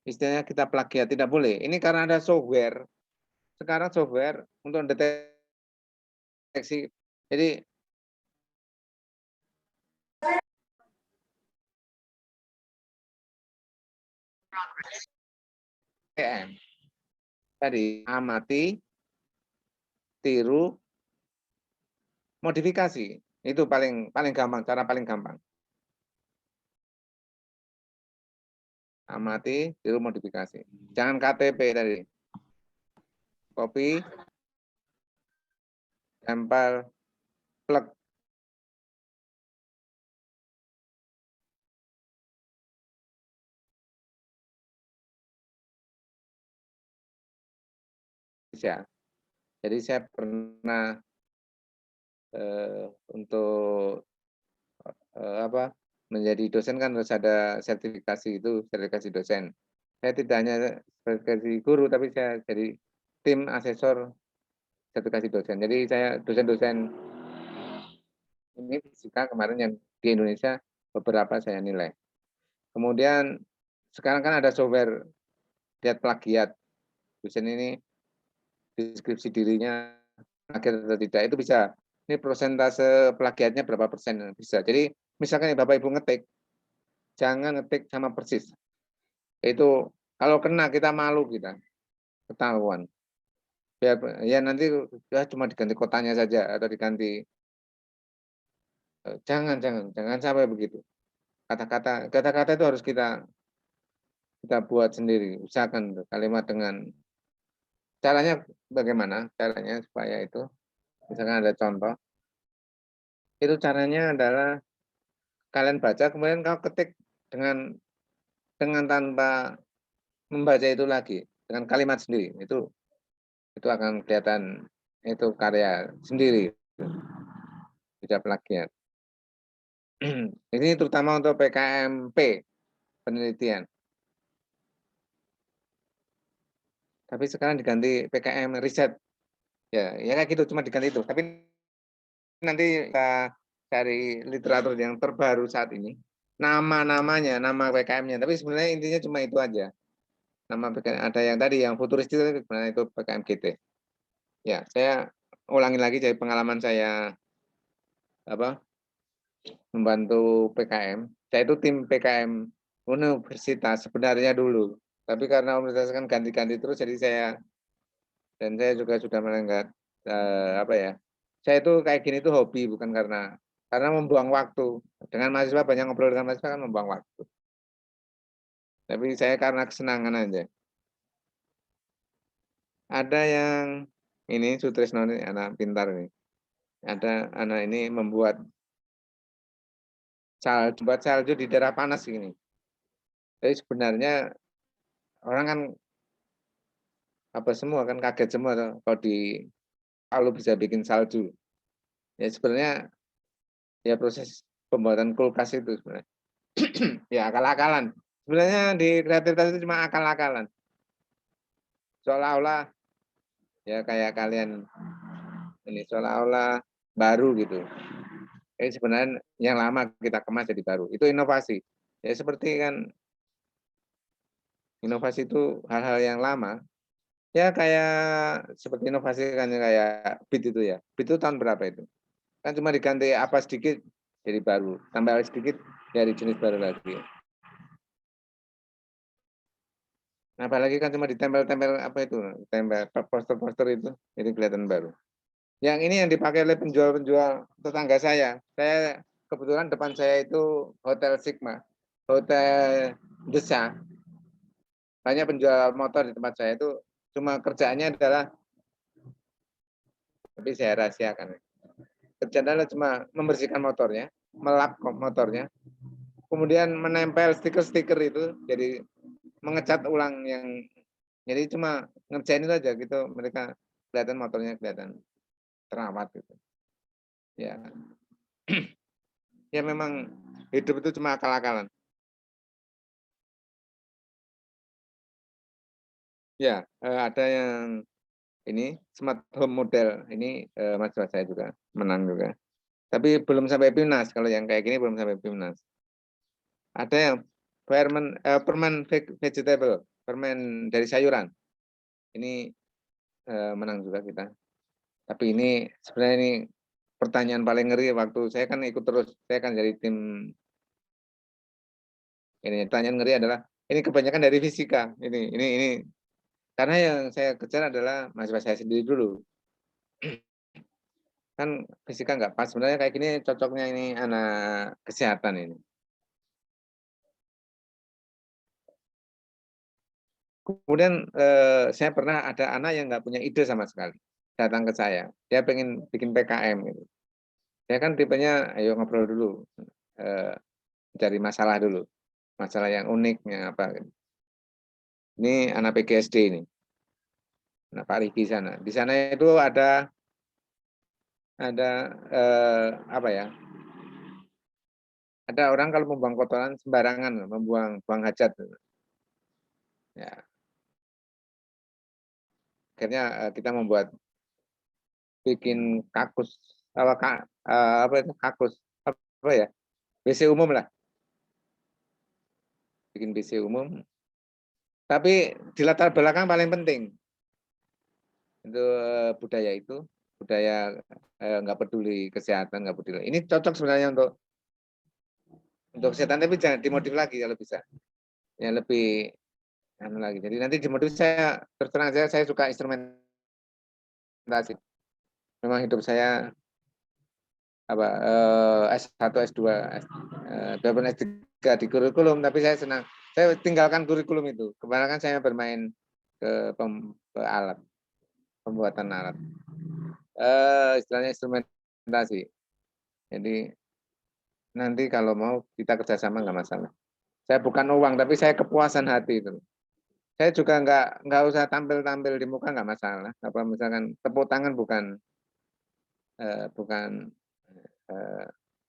Istilahnya kita plagiat, tidak boleh. Ini karena ada software. Sekarang software untuk deteksi. Jadi PKM. Tadi amati, tiru, modifikasi. Itu paling gampang, cara paling gampang. Amati, tiru, modifikasi. Jangan KTP tadi. Copy, tempel, plug. Jadi saya pernah untuk menjadi dosen kan harus ada sertifikasi itu, sertifikasi dosen. Saya tidak hanya sertifikasi guru, tapi saya jadi tim asesor sertifikasi dosen. Jadi saya dosen-dosen ini fisika kemarin yang di Indonesia beberapa saya nilai. Kemudian sekarang kan ada software lihat plagiat. Dosen ini deskripsi dirinya plagiat atau tidak itu bisa. Ini persentase plagiatnya berapa persen bisa. Jadi misalkan Bapak Ibu ngetik, jangan ngetik sama persis. Itu kalau kena kita malu kita ketahuan. Ya nanti ya cuma diganti kotanya saja atau diganti. Jangan sampai begitu. Kata-kata itu harus kita buat sendiri. Usahakan kalimat dengan caranya bagaimana? Caranya supaya itu misalkan ada contoh. Itu caranya adalah kalian baca kemudian kau ketik dengan tanpa membaca itu lagi dengan kalimat sendiri. Itu akan kelihatan itu karya sendiri. Tidak plagiat. Ini terutama untuk PKMP penelitian. Tapi sekarang diganti PKM riset. Ya kayak gitu cuma diganti itu. Tapi nanti kita cari literatur yang terbaru saat ini. Nama-namanya, nama PKM-nya. Tapi sebenarnya intinya cuma itu aja. Nama PKM ada yang tadi yang futuristik sebenarnya itu PKM GT. Ya, saya ulangi lagi dari pengalaman saya membantu PKM. Saya itu tim PKM universitas sebenarnya dulu. Tapi karena universitas kan ganti-ganti terus, jadi saya juga sudah melenggat saya itu kayak gini tuh hobi bukan karena membuang waktu. Dengan mahasiswa banyak ngobrol dengan mahasiswa kan membuang waktu. Tapi saya karena kesenangan aja. Ada yang Ini Sutrisno ini anak pintar ini. Ada anak ini membuat salju di daerah panas gini. Jadi sebenarnya orang kan apa semua kan kaget semua kalau di Palu bisa bikin salju. Ya sebenarnya ya proses pembuatan kulkas itu sebenarnya. Ya akal-akalan. Sebenarnya di kreativitas itu cuma akal-akalan. Seolah-olah ya kayak kalian ini seolah-olah baru gitu. Jadi sebenarnya yang lama kita kemas jadi baru. Itu inovasi. Ya seperti kan inovasi itu hal-hal yang lama. Ya kayak seperti inovasi kan kayak beat itu ya. Beat itu tahun berapa itu? Kan cuma diganti apa sedikit jadi baru. Tambah sedikit dari jenis baru lagi. Nah, apalagi kan cuma ditempel-tempel apa itu? Tempel poster-poster itu jadi kelihatan baru. Yang ini yang dipakai oleh penjual-penjual tetangga saya. Saya kebetulan depan saya itu Hotel Sigma, Hotel Desa. Banyak penjual motor di tempat saya itu cuma kerjaannya adalah, tapi saya rahasiakan. Kerjanya adalah cuma membersihkan motornya, melap motornya, kemudian menempel stiker-stiker itu, jadi mengecat ulang yang, jadi cuma ngerjain itu aja gitu, mereka kelihatan motornya kelihatan terawat gitu. Ya, ya memang hidup itu cuma akal-akalan. Ya, ada yang ini smart home model ini mahasiswa saya juga menang juga. Tapi belum sampai PIMNAS, kalau yang kayak gini belum sampai PIMNAS. Ada yang permen vegetable, permen dari sayuran. Ini menang juga kita. Tapi ini sebenarnya ini pertanyaan paling ngeri waktu saya kan ikut terus, saya kan dari tim ini. Pertanyaan ngeri adalah ini kebanyakan dari fisika. Ini karena yang saya kejar adalah mahasiswa saya sendiri dulu. Kan fisika nggak pas. Sebenarnya kayak gini cocoknya ini anak kesehatan ini. Kemudian saya pernah ada anak yang nggak punya ide sama sekali. Datang ke saya. Dia pengen bikin PKM gitu. Saya kan tipenya ayo ngobrol dulu. Cari masalah dulu. Masalah yang uniknya apa gitu. Ini anak PGSD ini. Anak Pak Riki sana. Di sana itu ada apa ya? Ada orang kalau membuang kotoran sembarangan, buang hajat. Ya. Akhirnya kita membuat bikin kakus apa itu kakus apa ya? WC umum lah. Bikin WC umum. Tapi di latar belakang paling penting itu budaya itu, budaya nggak peduli kesehatan, nggak peduli. Ini cocok sebenarnya untuk kesehatan, tapi jangan dimodif lagi kalau bisa. Ya lebih lagi. Jadi nanti dimodif saya terus terang saja saya suka instrumentasi. Memang hidup saya apa S1, S2, walaupun S3 di kurikulum, tapi saya senang. Saya tinggalkan kurikulum itu. Kebanyakan saya bermain ke alat, pembuatan alat. Istilahnya instrumentasi. Jadi nanti kalau mau kita kerjasama nggak masalah. Saya bukan uang, tapi saya kepuasan hati itu. Saya juga nggak usah tampil-tampil di muka nggak masalah. Apa misalkan tepuk tangan bukan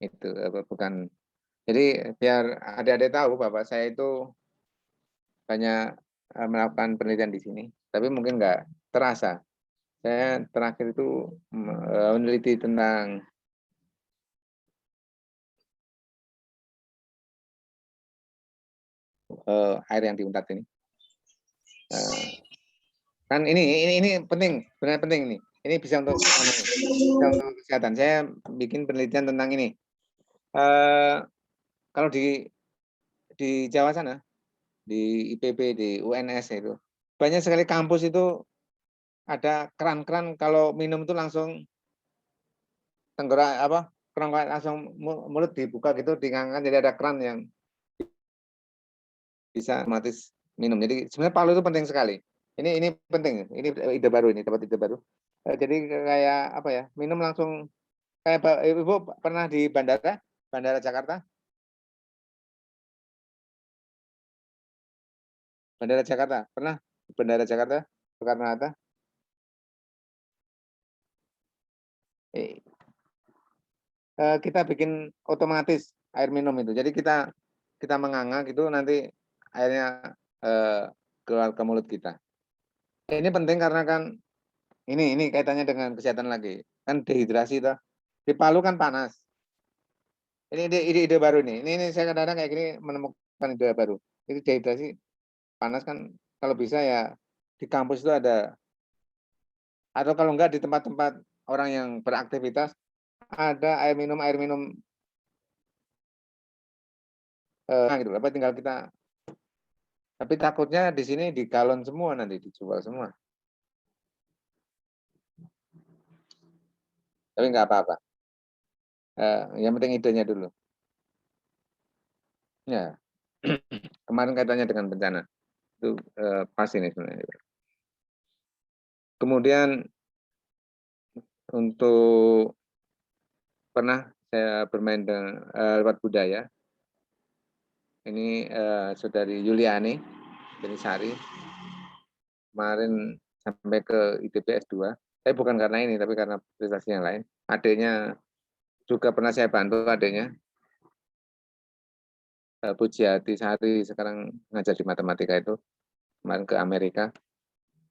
itu bukan. Jadi biar adik-adik tahu Bapak saya itu banyak melakukan penelitian di sini, tapi mungkin nggak terasa. Saya terakhir itu meneliti tentang air yang diuntat ini. Kan ini penting, benar penting ini. Ini bisa untuk kesehatan. Saya bikin penelitian tentang ini. Kalau di Jawa sana, di IPB, di UNS itu banyak sekali kampus itu ada keran-keran kalau minum itu langsung tenggorok apa kerongkongan langsung mulut dibuka gitu, diangkat jadi ada keran yang bisa otomatis minum. Jadi sebenarnya Palu itu penting sekali. Ini penting. Ini ide baru ini, dapat ide baru. Jadi kayak apa ya? Minum langsung kayak Ibu pernah di Bandara Jakarta? Bandara Jakarta, pernah? Bandara Jakarta, Soekarno-Hatta? Eh, kita bikin otomatis air minum itu. Jadi kita menganga gitu, nanti airnya keluar ke mulut kita. Ini penting karena kan ini kaitannya dengan kesehatan lagi. Kan dehidrasi toh. Di Palu kan panas. Ini ide baru nih. Ini saya kadang-kadang kayak gini menemukan ide baru. Ini dehidrasi panas kan, kalau bisa ya di kampus itu ada, atau kalau enggak di tempat-tempat orang yang beraktivitas ada air minum gitu. Apa tinggal kita, tapi takutnya di sini di galon semua, nanti dijual semua. Tapi nggak apa-apa. Yang penting idenya dulu. Ya, kemarin kaitannya dengan bencana itu pas ini sebenarnya. Kemudian untuk pernah saya bermain dengan lewat budaya. Ini saudari Yuliani Benisari kemarin sampai ke ITB S2. Tapi bukan karena ini, tapi karena prestasi yang lain. Adiknya juga pernah saya bantu, adiknya Pujiati Sari, sekarang ngajar di matematika itu, kemarin ke Amerika.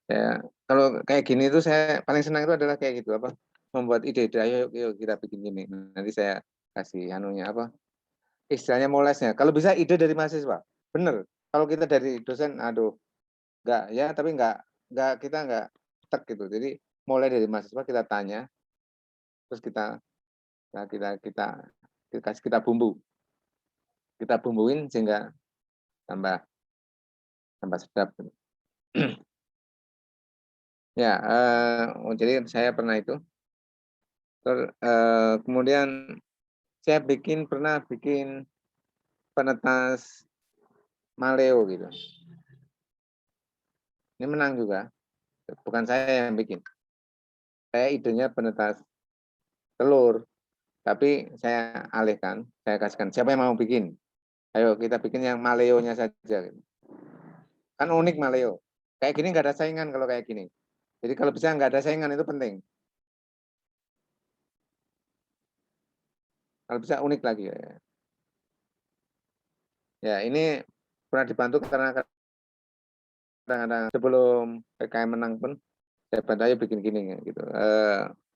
Saya kalau kayak gini itu saya paling senang itu adalah kayak gitu, apa, membuat ide-ide, ayo yuk kita bikin gini. Nanti saya kasih anunya apa, istilahnya molesnya. Kalau bisa ide dari mahasiswa, bener. Kalau kita dari dosen, aduh, enggak ya, tapi enggak kita enggak tek gitu. Jadi mulai dari mahasiswa kita tanya, terus kita bumbu, kita bumbuin sehingga tambah sedap. Ya, jadi saya pernah itu. Kemudian saya pernah bikin penetas maleo gitu. Ini menang juga. Bukan saya yang bikin. Saya idenya penetas telur, tapi saya alihkan, saya kasihkan siapa yang mau bikin. Ayo kita bikin yang maleonya saja. Kan unik maleo. Kayak gini nggak ada saingan kalau kayak gini. Jadi kalau bisa nggak ada saingan itu penting. Kalau bisa unik lagi ya. Ya ini pernah dibantu karena kadang-kadang sebelum PKM menang pun saya bantu aja bikin gini gitu.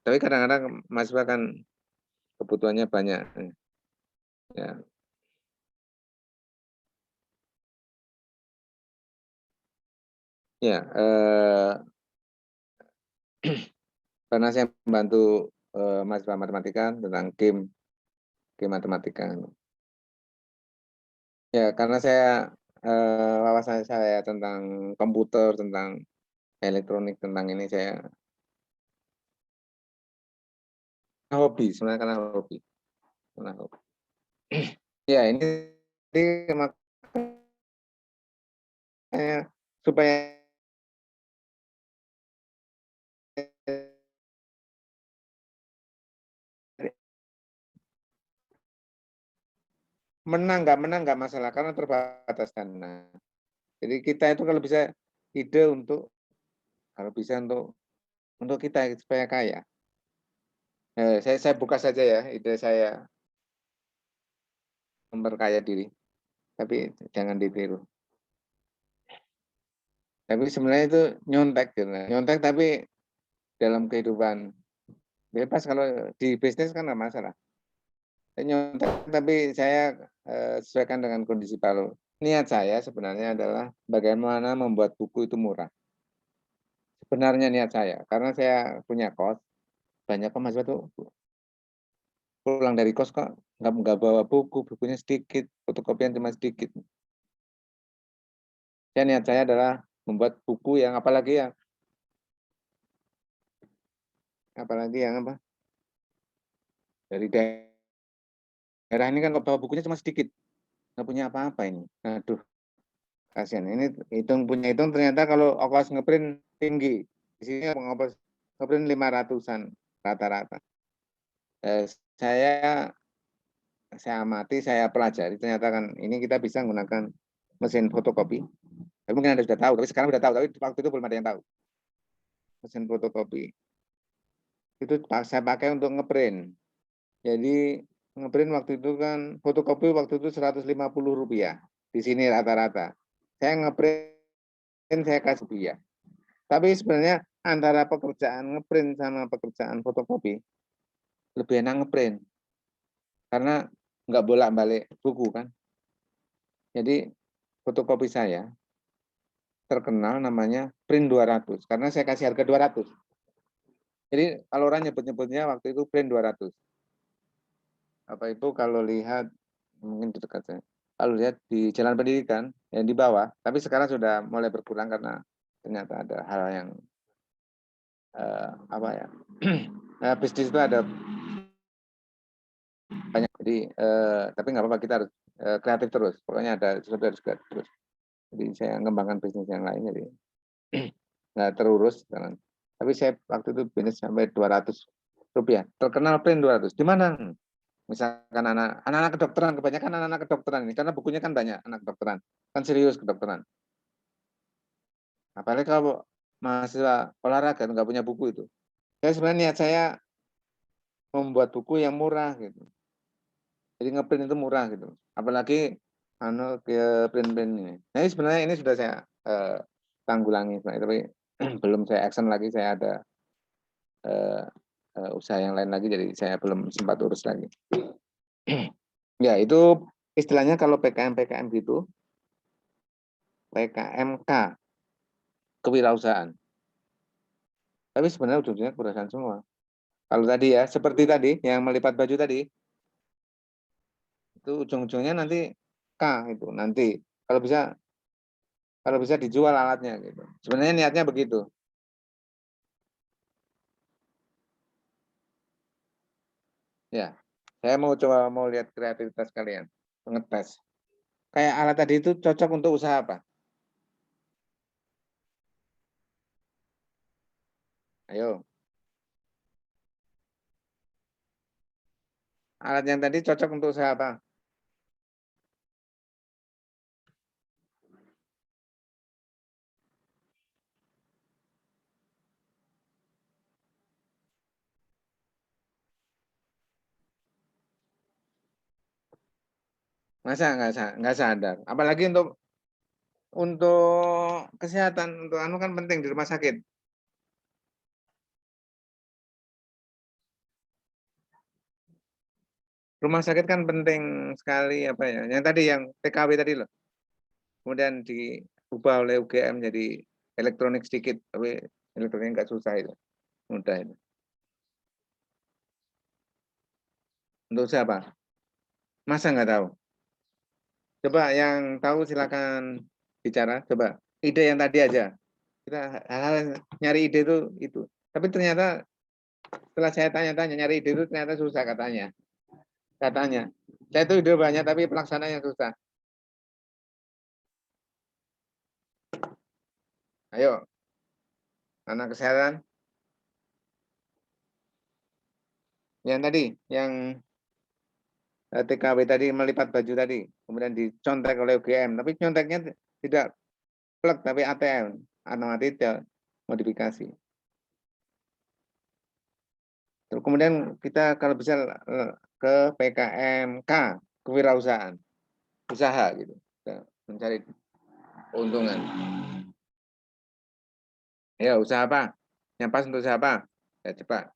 Tapi kadang-kadang mahasiswa kan kebutuhannya banyak. Ya. Ya, karena saya membantu mahasiswa matematika tentang game matematika. Ya, karena saya wawasan saya tentang komputer, tentang elektronik, tentang ini saya hobi, sebenarnya karena hobi. Ya, ini makanya supaya menang nggak masalah karena terbatas dana. Jadi kita itu kalau bisa ide untuk kita supaya kaya. Saya buka saja ya ide saya memperkaya diri, tapi jangan ditiru. Tapi sebenarnya itu nyontek gitu. Nyontek tapi dalam kehidupan bebas, kalau di bisnis kan nggak masalah. Nyontek tapi saya sesuaikan dengan kondisi Palu. Niat saya sebenarnya adalah bagaimana membuat buku itu murah. Sebenarnya niat saya, karena saya punya kos, banyak kok mahasiswa tuh pulang dari kos kok nggak bawa buku, bukunya sedikit, fotokopian cuma sedikit. Niat saya adalah membuat buku yang apalagi yang apa dari daerah ini kan, kok bawa bukunya cuma sedikit, nggak punya apa-apa ini. Aduh, kasihan. Ini hitung ternyata kalau ongkos ngeprint tinggi. Di sini ongkos ngeprint 500-an rata-rata. Saya amati, saya pelajari, ternyata kan ini kita bisa menggunakan mesin fotokopi. Tapi mungkin Anda sudah tahu, tapi sekarang sudah tahu, tapi waktu itu belum ada yang tahu. Mesin fotokopi itu saya pakai untuk ngeprint. Jadi ngeprint waktu itu kan fotokopi waktu itu Rp150 di sini rata-rata. Saya ngeprint saya kasih rupiah. Tapi sebenarnya antara pekerjaan ngeprint sama pekerjaan fotokopi lebih enak ngeprint karena nggak bolak-balik buku kan. Jadi fotokopi saya terkenal namanya print 200 karena saya kasih harga 200. Jadi kalau orang nyebut-nyebutnya waktu itu print 200. Apa itu kalau lihat mungkin di dekat saya. Kalau lihat di Jalan Pendidikan yang di bawah, tapi sekarang sudah mulai berkurang karena ternyata ada hal yang apa ya? Bisnis itu ada banyak. Jadi tapi nggak apa-apa, kita harus kreatif terus. Pokoknya ada sesuatu harus kreatif terus. Jadi saya mengembangkan bisnis yang lain jadi nggak terurus sekarang. Tapi saya waktu itu bisnis sampai Rp200. Terkenal print 200. Di mana? Misalkan anak-anak kedokteran, kebanyakan anak-anak kedokteran ini karena bukunya kan banyak anak kedokteran. Kan serius kedokteran. Apalagi kalau mahasiswa olahraga nggak punya buku itu. Saya sebenarnya niat saya membuat buku yang murah gitu. Jadi ngeprint itu murah gitu. Apalagi print-print ini. Nah, ini sebenarnya ini sudah saya tanggulangi, tapi belum saya action lagi. Saya ada usaha yang lain lagi, jadi saya belum sempat urus lagi. Ya, itu istilahnya kalau PKM gitu, PKMK, kewirausahaan. Tapi sebenarnya ujungnya kewirausahaan semua. Kalau tadi ya, seperti tadi, yang melipat baju tadi, itu ujung-ujungnya nanti K itu nanti kalau bisa dijual alatnya gitu. Sebenarnya niatnya begitu. Ya, saya mau lihat kreativitas kalian, ngetes. Kayak alat tadi itu cocok untuk usaha apa? Ayo. Alat yang tadi cocok untuk usaha apa? Masa nggak sadar? Apalagi untuk kesehatan, untuk anu kan penting di rumah sakit. Rumah sakit kan penting sekali apa ya? Yang tadi yang TKW tadi loh. Kemudian diubah oleh UGM jadi elektronik sedikit, tapi elektronik nggak susah itu, mudah itu. Untuk siapa? Masa nggak tahu? Coba yang tahu silakan bicara. Coba ide yang tadi aja. Kita hal-hal nyari ide itu. Tapi ternyata setelah saya tanya-tanya nyari ide itu ternyata susah katanya. Saya itu ide banyak tapi pelaksanaannya susah. Ayo, anak kesehatan. Yang tadi, yang TKW tadi melipat baju tadi, kemudian dicontek oleh UGM, tapi conteknya tidak plek tapi ATM, automatis modifikasi. Terus kemudian kita kalau bisa ke PKMK, kewirausahaan, usaha gitu, mencari keuntungan. Ya, usaha apa? Yang pas untuk usaha apa? Ya, cepat.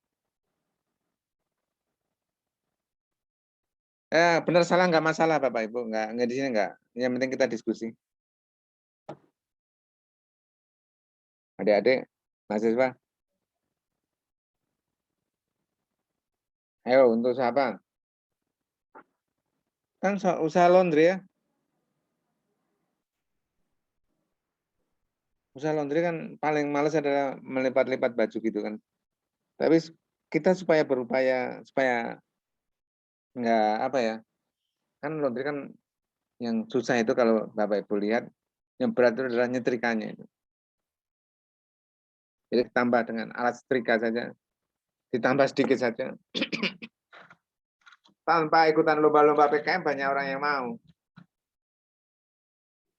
Benar salah nggak masalah Bapak Ibu, nggak di sini nggak. Yang penting kita diskusi. Adik-adik, mahasiswa. Ayo untuk usaha apa? Kan usaha laundry ya. Usaha laundry kan paling males adalah melipat-lipat baju gitu kan. Tapi kita supaya berupaya supaya nggak apa ya, kan laundry kan yang susah itu kalau Bapak Ibu lihat, yang berat itu adalah nyetrikanya itu. Jadi ditambah dengan alat setrika saja, ditambah sedikit saja. Tanpa ikutan lomba-lomba PKM banyak orang yang mau.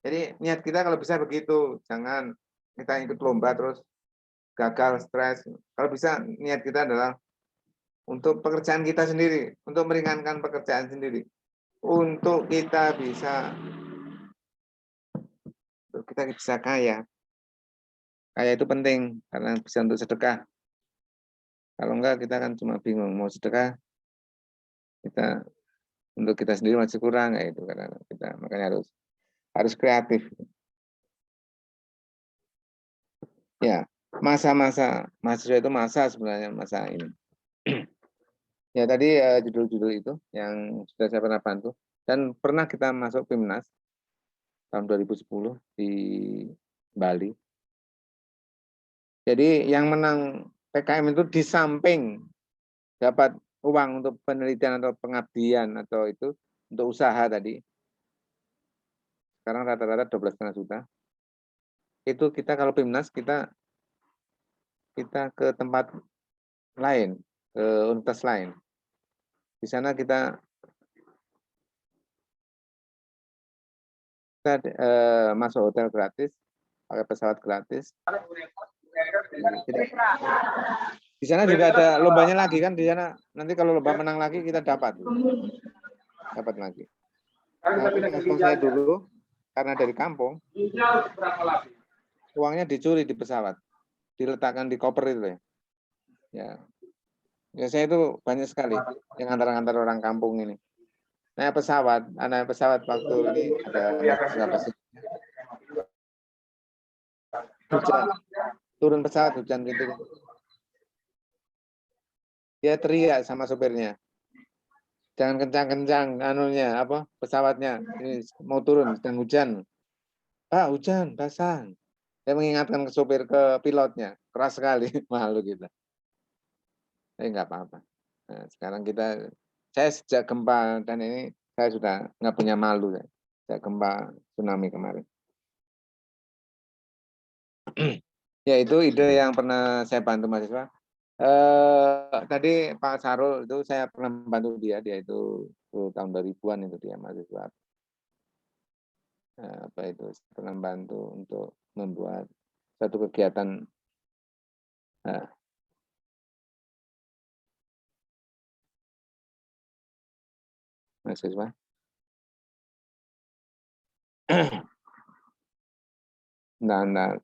Jadi niat kita kalau bisa begitu, jangan kita ikut lomba terus gagal, stres. Kalau bisa niat kita adalah untuk pekerjaan kita sendiri, untuk meringankan pekerjaan sendiri, untuk kita bisa kaya. Kaya itu penting karena bisa untuk sedekah. Kalau enggak kita kan cuma bingung mau sedekah, kita untuk kita sendiri masih kurang ya itu karena kita makanya harus kreatif. Ya, masa-masa mahasiswa itu masa sebenarnya masa ini. Ya tadi judul-judul itu yang sudah saya pernah bantu dan pernah kita masuk PIMNAS tahun 2010 di Bali. Jadi yang menang PKM itu di samping dapat uang untuk penelitian atau pengabdian atau itu untuk usaha tadi. Sekarang rata-rata 12,5 juta. Itu kita kalau PIMNAS kita ke tempat lain, ke universitas lain. Di sana kita masuk hotel gratis, pakai pesawat gratis. Di sana juga ada lombanya lagi kan di sana. Nanti kalau lomba menang lagi kita dapat lagi. Nah, respon saya dulu karena dari kampung, uangnya dicuri di pesawat, diletakkan di koper itu ya. Ya saya itu banyak sekali yang antar-antar orang kampung ini. Naik pesawat waktu ini ada siapa sih? Hujan. Turun pesawat hujan gitu. Dia teriak sama sopirnya. Jangan kencang-kencang anunya pesawatnya. Ini mau turun sedang hujan. Pak, hujan, basah. Saya mengingatkan ke sopir ke pilotnya. Keras sekali malu kita. Tapi enggak apa-apa. Nah, sekarang saya sejak gempa dan ini saya sudah nggak punya malu sejak gempa tsunami kemarin. Ya itu ide yang pernah saya bantu mahasiswa. Tadi Pak Sarul itu saya pernah bantu dia itu tahun 2000-an itu dia mahasiswa. Saya pernah bantu untuk membuat satu kegiatan mahasiswa. Nah,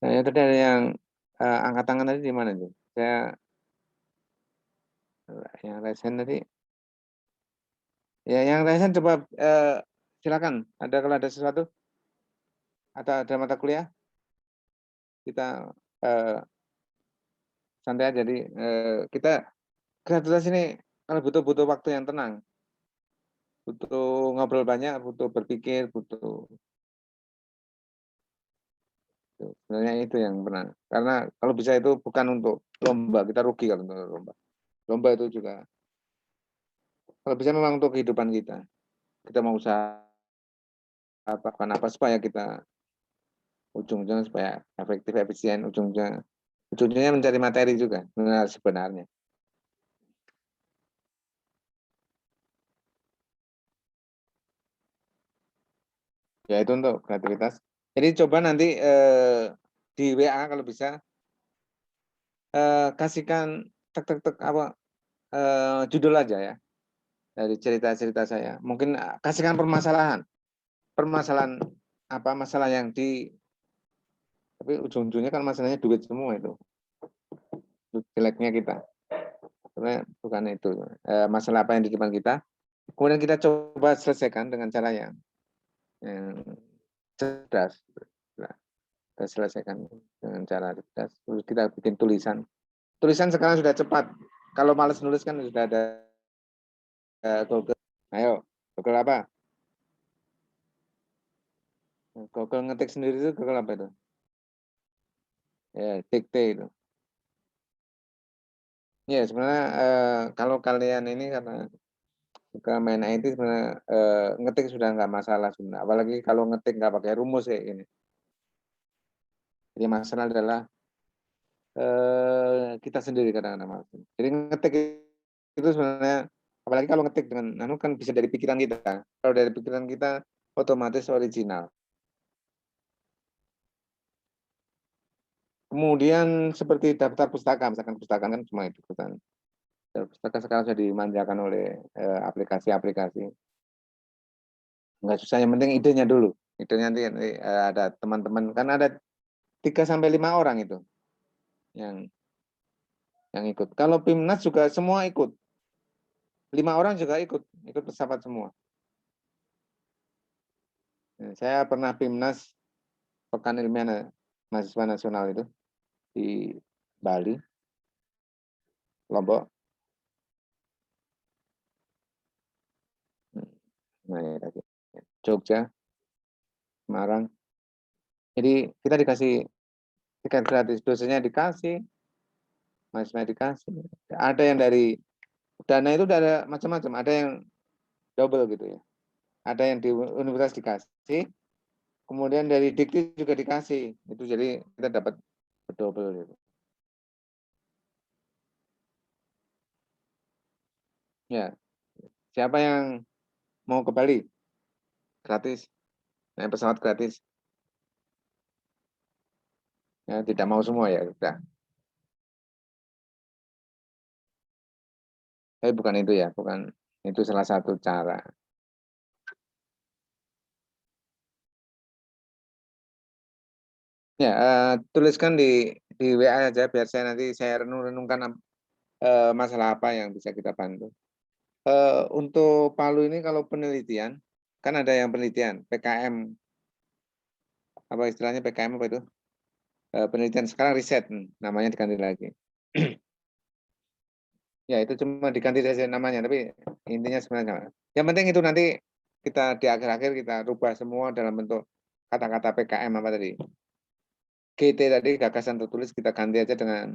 saya tadi ada yang angkat tangan tadi di mana tuh? Saya yang resen tadi. Ya, yang resen coba silakan. Kalau ada sesuatu atau ada mata kuliah kita santai aja. Jadi kita kreativitas ini kalau butuh waktu yang tenang, butuh ngobrol banyak, butuh berpikir, sebenarnya itu yang benar. Karena kalau bisa itu bukan untuk lomba, kita rugi kalau untuk lomba. Lomba itu juga kalau bisa memang untuk kehidupan kita. Kita mau usaha apa supaya kita ujung-ujungnya supaya efektif, efisien, ujungnya mencari materi juga sebenarnya. Ya itu untuk kreativitas. Jadi coba nanti di WA kalau bisa kasihkan judul aja ya dari cerita-cerita saya. Mungkin kasihkan permasalahan masalah yang tapi ujung-ujungnya kan masalahnya duit semua itu. Jeleknya kita. Sebenarnya bukan itu. Masalah apa yang di depan kita. Kemudian kita coba selesaikan dengan cara yang cerdas. Kita selesaikan dengan cara cerdas. Terus kita bikin tulisan. Tulisan sekarang sudah cepat. Kalau malas nulis kan sudah ada Google. Ayo, Google apa? Google ngetik sendiri itu Google apa itu? Ya, dikte itu. Ya, sebenarnya kalau kalian ini karena suka main IT sebenarnya ngetik sudah nggak masalah sebenarnya. Apalagi kalau ngetik nggak pakai rumus kayak gini. Jadi masalah adalah kita sendiri kadang-kadang malas. Jadi ngetik itu sebenarnya, apalagi kalau ngetik dengan kan bisa dari pikiran kita. Kalau dari pikiran kita otomatis original. Kemudian seperti daftar pustaka, misalkan pustaka kan cuma itu kan. Pustaka sekarang sudah dimanjakan oleh aplikasi-aplikasi. Nggak susah, yang penting idenya dulu. Idenya nanti ada teman-teman, kan ada 3-5 orang itu yang ikut. Kalau PIMNAS juga semua ikut. 5 orang juga ikut pesawat semua. Saya pernah PIMNAS Pekan Ilmiah Mahasiswa Nasional itu di Bali, Lombok. Nah, ya, Jogja, Semarang. Jadi kita dikasih tiket gratis, dosennya dikasih, mahasiswa dikasih. Ada yang dari dana itu ada macam-macam, ada yang double gitu ya. Ada yang di universitas dikasih, kemudian dari Dikti juga dikasih. Itu jadi kita dapat double gitu. Ya, siapa yang mau ke Bali? Gratis. Naik pesawat gratis. Ya, tidak mau semua ya, sudah. Tapi bukan itu ya, bukan itu salah satu cara. Ya, tuliskan di WA aja biar nanti saya renung-renungkan masalah apa yang bisa kita bantu. Untuk Palu ini kalau penelitian, kan ada yang penelitian PKM, apa istilahnya PKM apa itu? Penelitian sekarang riset, namanya diganti lagi. Ya itu cuma diganti saja namanya, tapi intinya sebenarnya sama. Yang penting itu nanti kita di akhir-akhir kita rubah semua dalam bentuk kata-kata PKM apa tadi? GT tadi, gagasan tertulis, kita ganti aja dengan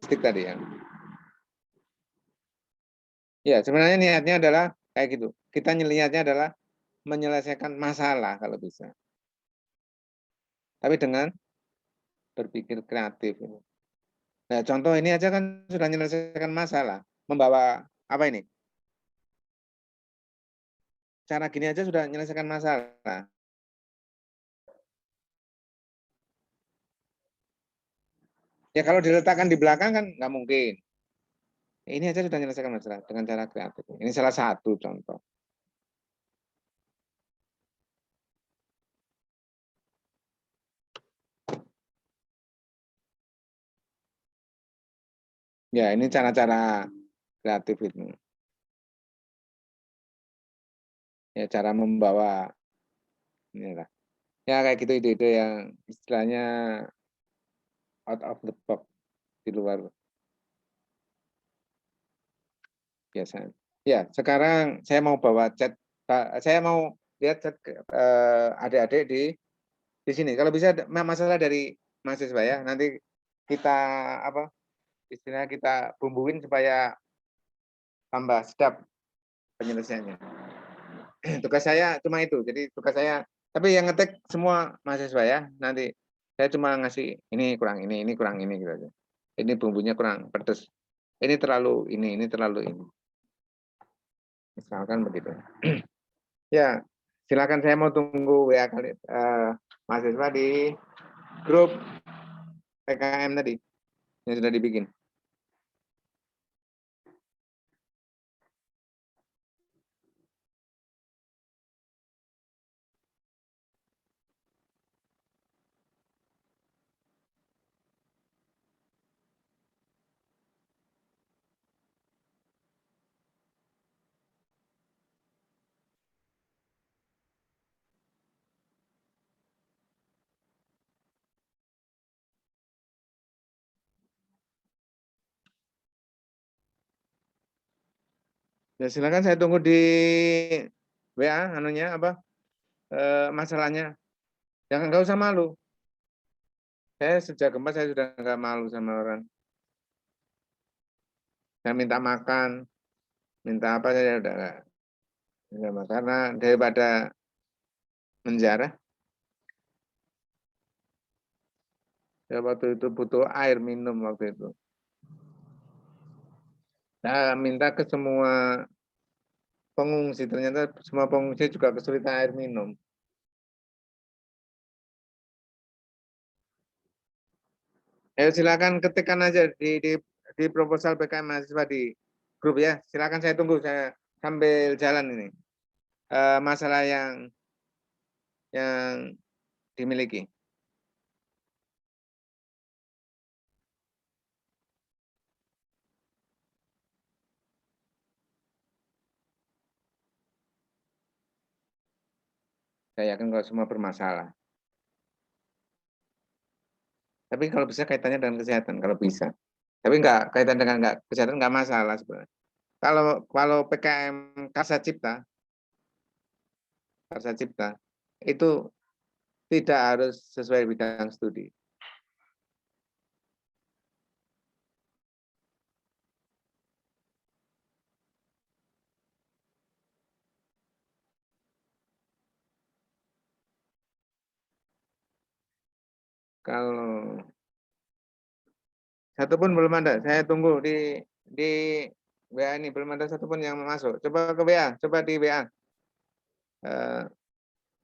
stick tadi ya. Ya sebenarnya niatnya adalah kayak gitu. Kita niatnya adalah menyelesaikan masalah kalau bisa. Tapi dengan berpikir kreatif. Nah, contoh ini aja kan sudah menyelesaikan masalah. Membawa apa ini? Cara gini aja sudah menyelesaikan masalah. Ya kalau diletakkan di belakang kan nggak mungkin. Ini aja sudah menyelesaikan masalah dengan cara kreatif. Ini salah satu contoh. Ya, ini cara-cara kreatif itu. Ya, cara membawa inilah. Ya kayak gitu ide-ide yang istilahnya out of the box, di luar biasa. Ya, sekarang saya mau bawa chat, saya mau lihat chat adik-adik di sini. Kalau bisa masalah dari mahasiswa ya, nanti kita apa istilahnya kita bumbuin supaya tambah sedap penyelesaiannya. Tugas saya cuma itu. Jadi tugas saya, tapi yang ngetik semua mahasiswa ya. Nanti saya cuma ngasih ini kurang ini kurang ini gitu aja. Ini bumbunya kurang pedes. Ini terlalu ini terlalu ini. Misalkan begitu. Ya, silakan, saya mau tunggu WA mahasiswa di grup PKM tadi yang sudah dibikin. Ya, silakan, saya tunggu di WA anunya apa masalahnya. Jangan, nggak usah malu. Saya sejak gempa saya sudah nggak malu sama orang. Saya minta makan, minta apa saya udah nggak. Karena daripada menjarah, Saya waktu itu butuh air minum waktu itu. Saya minta ke semua pengungsi, ternyata semua pengungsi juga kesulitan air minum. Ayo silakan ketikkan aja di proposal PKM mahasiswa di grup ya. Silakan saya tunggu, saya sambil jalan ini. Masalah yang dimiliki. Saya yakin kalau semua bermasalah. Tapi kalau bisa kaitannya dengan kesehatan, kalau bisa. Tapi enggak kaitan dengan enggak kesehatan enggak masalah sebenarnya. Kalau PKM Karsa Cipta itu tidak harus sesuai bidang studi. Kalau satu pun belum ada, saya tunggu di WA ini belum ada satupun yang masuk. Coba ke WA, coba di WA.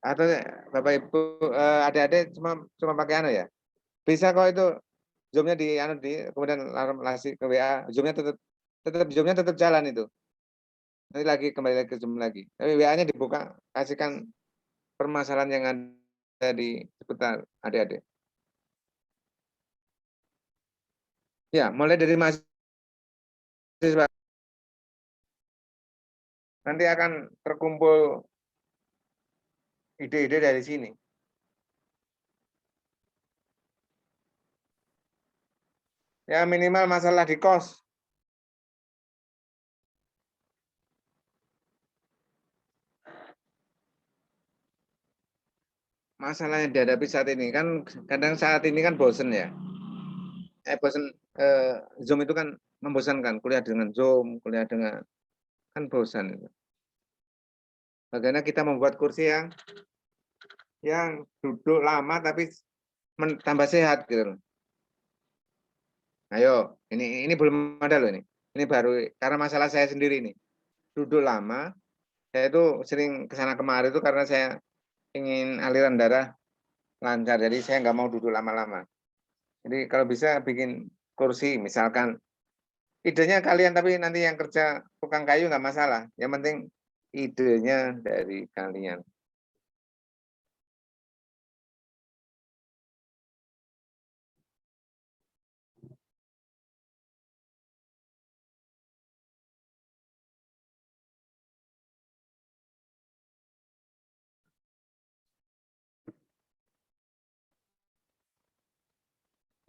Atau Bapak Ibu adik-adik cuma pakai anu ya. Bisa kok itu Zoom-nya di anu kemudian lasi ke WA, Zoom-nya tetap jalan itu. Nanti lagi kembali lagi ke Zoom lagi. Tapi WA-nya dibuka, kasihkan permasalahan yang ada di seputar adik-adik. Ya, mulai dari mahasiswa. Nanti akan terkumpul ide-ide dari sini. Ya minimal masalah di kos. Masalah yang dihadapi saat ini kan kadang saat ini kan bosen ya. Bosen Zoom itu kan membosankan, kuliah dengan Zoom, kuliah dengan kan bosan itu. Bagaimana kita membuat kursi yang duduk lama tapi tambah sehat gitu loh. Ayo, ini belum ada loh ini. Ini baru karena masalah saya sendiri nih. Duduk lama, saya itu sering kesana kemari itu karena saya ingin aliran darah lancar. Jadi saya nggak mau duduk lama-lama. Jadi kalau bisa bikin kursi, misalkan idenya kalian tapi nanti yang kerja tukang kayu nggak masalah. Yang penting idenya dari kalian.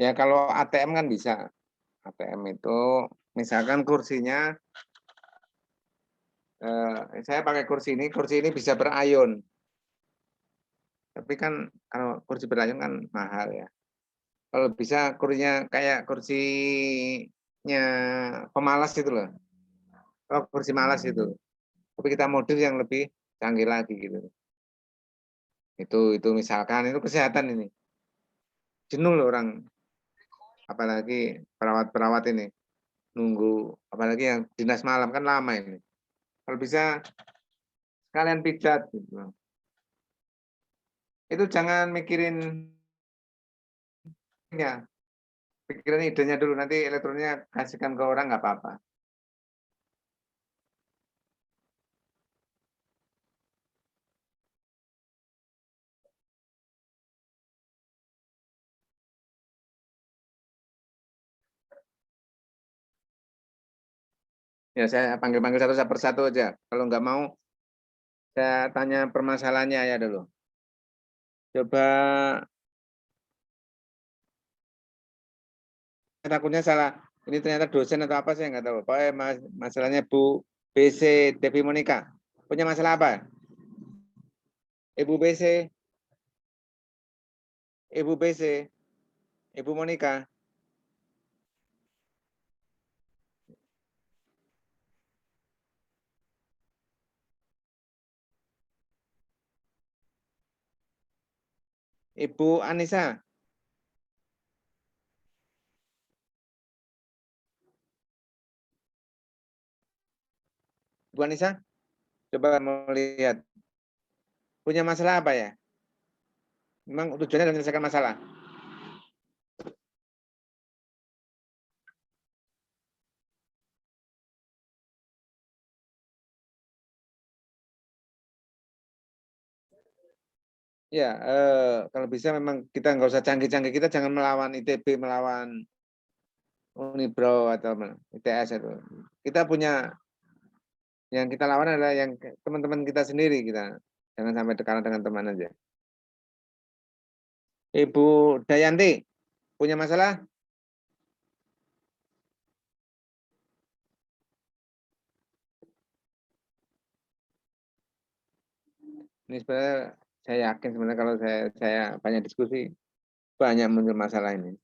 Ya kalau ATM kan bisa. ATM itu misalkan kursinya saya pakai kursi ini bisa berayun. Tapi kan kalau kursi berayun kan mahal ya. Kalau bisa kursinya kayak kursinya pemalas itu loh. Oh, kursi malas itu. Tapi kita model yang lebih canggih lagi gitu. Itu misalkan itu kesehatan ini. Jenuh loh orang, apalagi perawat-perawat ini nunggu, apalagi yang dinas malam kan lama ini. Kalau bisa kalian pijat gitu. Itu jangan mikirin ya, pikirin idenya dulu, nanti elektronnya kasihkan ke orang nggak apa-apa. Ya saya panggil-panggil satu persatu aja. Kalau nggak mau, saya tanya permasalahannya ya dulu. Coba, takutnya salah. Ini ternyata dosen atau apa saya nggak tahu. Pokoknya masalahnya Bu BC Devi Monica. Punya masalah apa? Ibu BC, Ibu BC, Ibu Monica. Ibu Anissa. Ibu Anissa, coba melihat. Punya masalah apa ya? Memang tujuannya adalah menyelesaikan masalah. Ya, kalau bisa memang kita nggak usah canggih-canggih. Kita jangan melawan ITB, melawan Unibro atau ITS itu. Kita punya yang kita lawan adalah yang teman-teman kita sendiri kita. Jangan sampai tekanan dengan teman aja. Ibu Dayanti, punya masalah? Ini sebenarnya saya yakin sebenarnya kalau saya banyak diskusi banyak muncul masalah ini.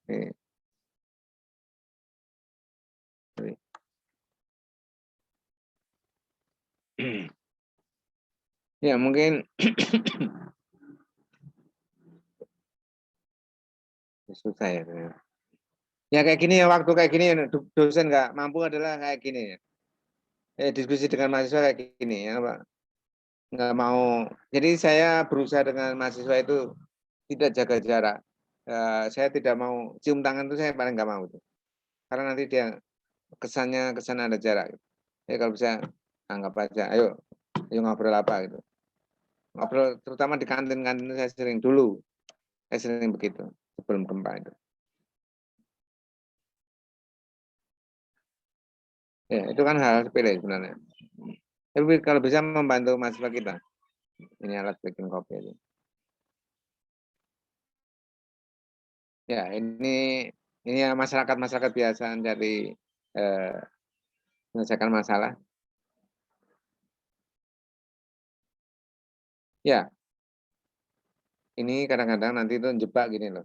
Ya mungkin susah ya. Ya kayak gini ya, waktu kayak gini dosen nggak mampu adalah kayak gini ya. Diskusi dengan mahasiswa kayak gini ya Pak. Nggak mau. Jadi saya berusaha dengan mahasiswa itu tidak jaga jarak. Saya tidak mau cium tangan itu, saya paling nggak mau itu. Karena nanti dia kesan ada jarak. Ya kalau bisa anggap aja, ayo ngobrol apa gitu. Ngobrol terutama di kantin-kantin saya sering begitu sebelum gempa itu. Ya, itu kan hal sepele sebenarnya. Tapi kalau bisa membantu mahasiswa kita. Ini alat bikin kopi itu. Ya, ini ya masyarakat biasa dari menyelesaikan masalah. Ya, ini kadang-kadang nanti itu jebak gini loh.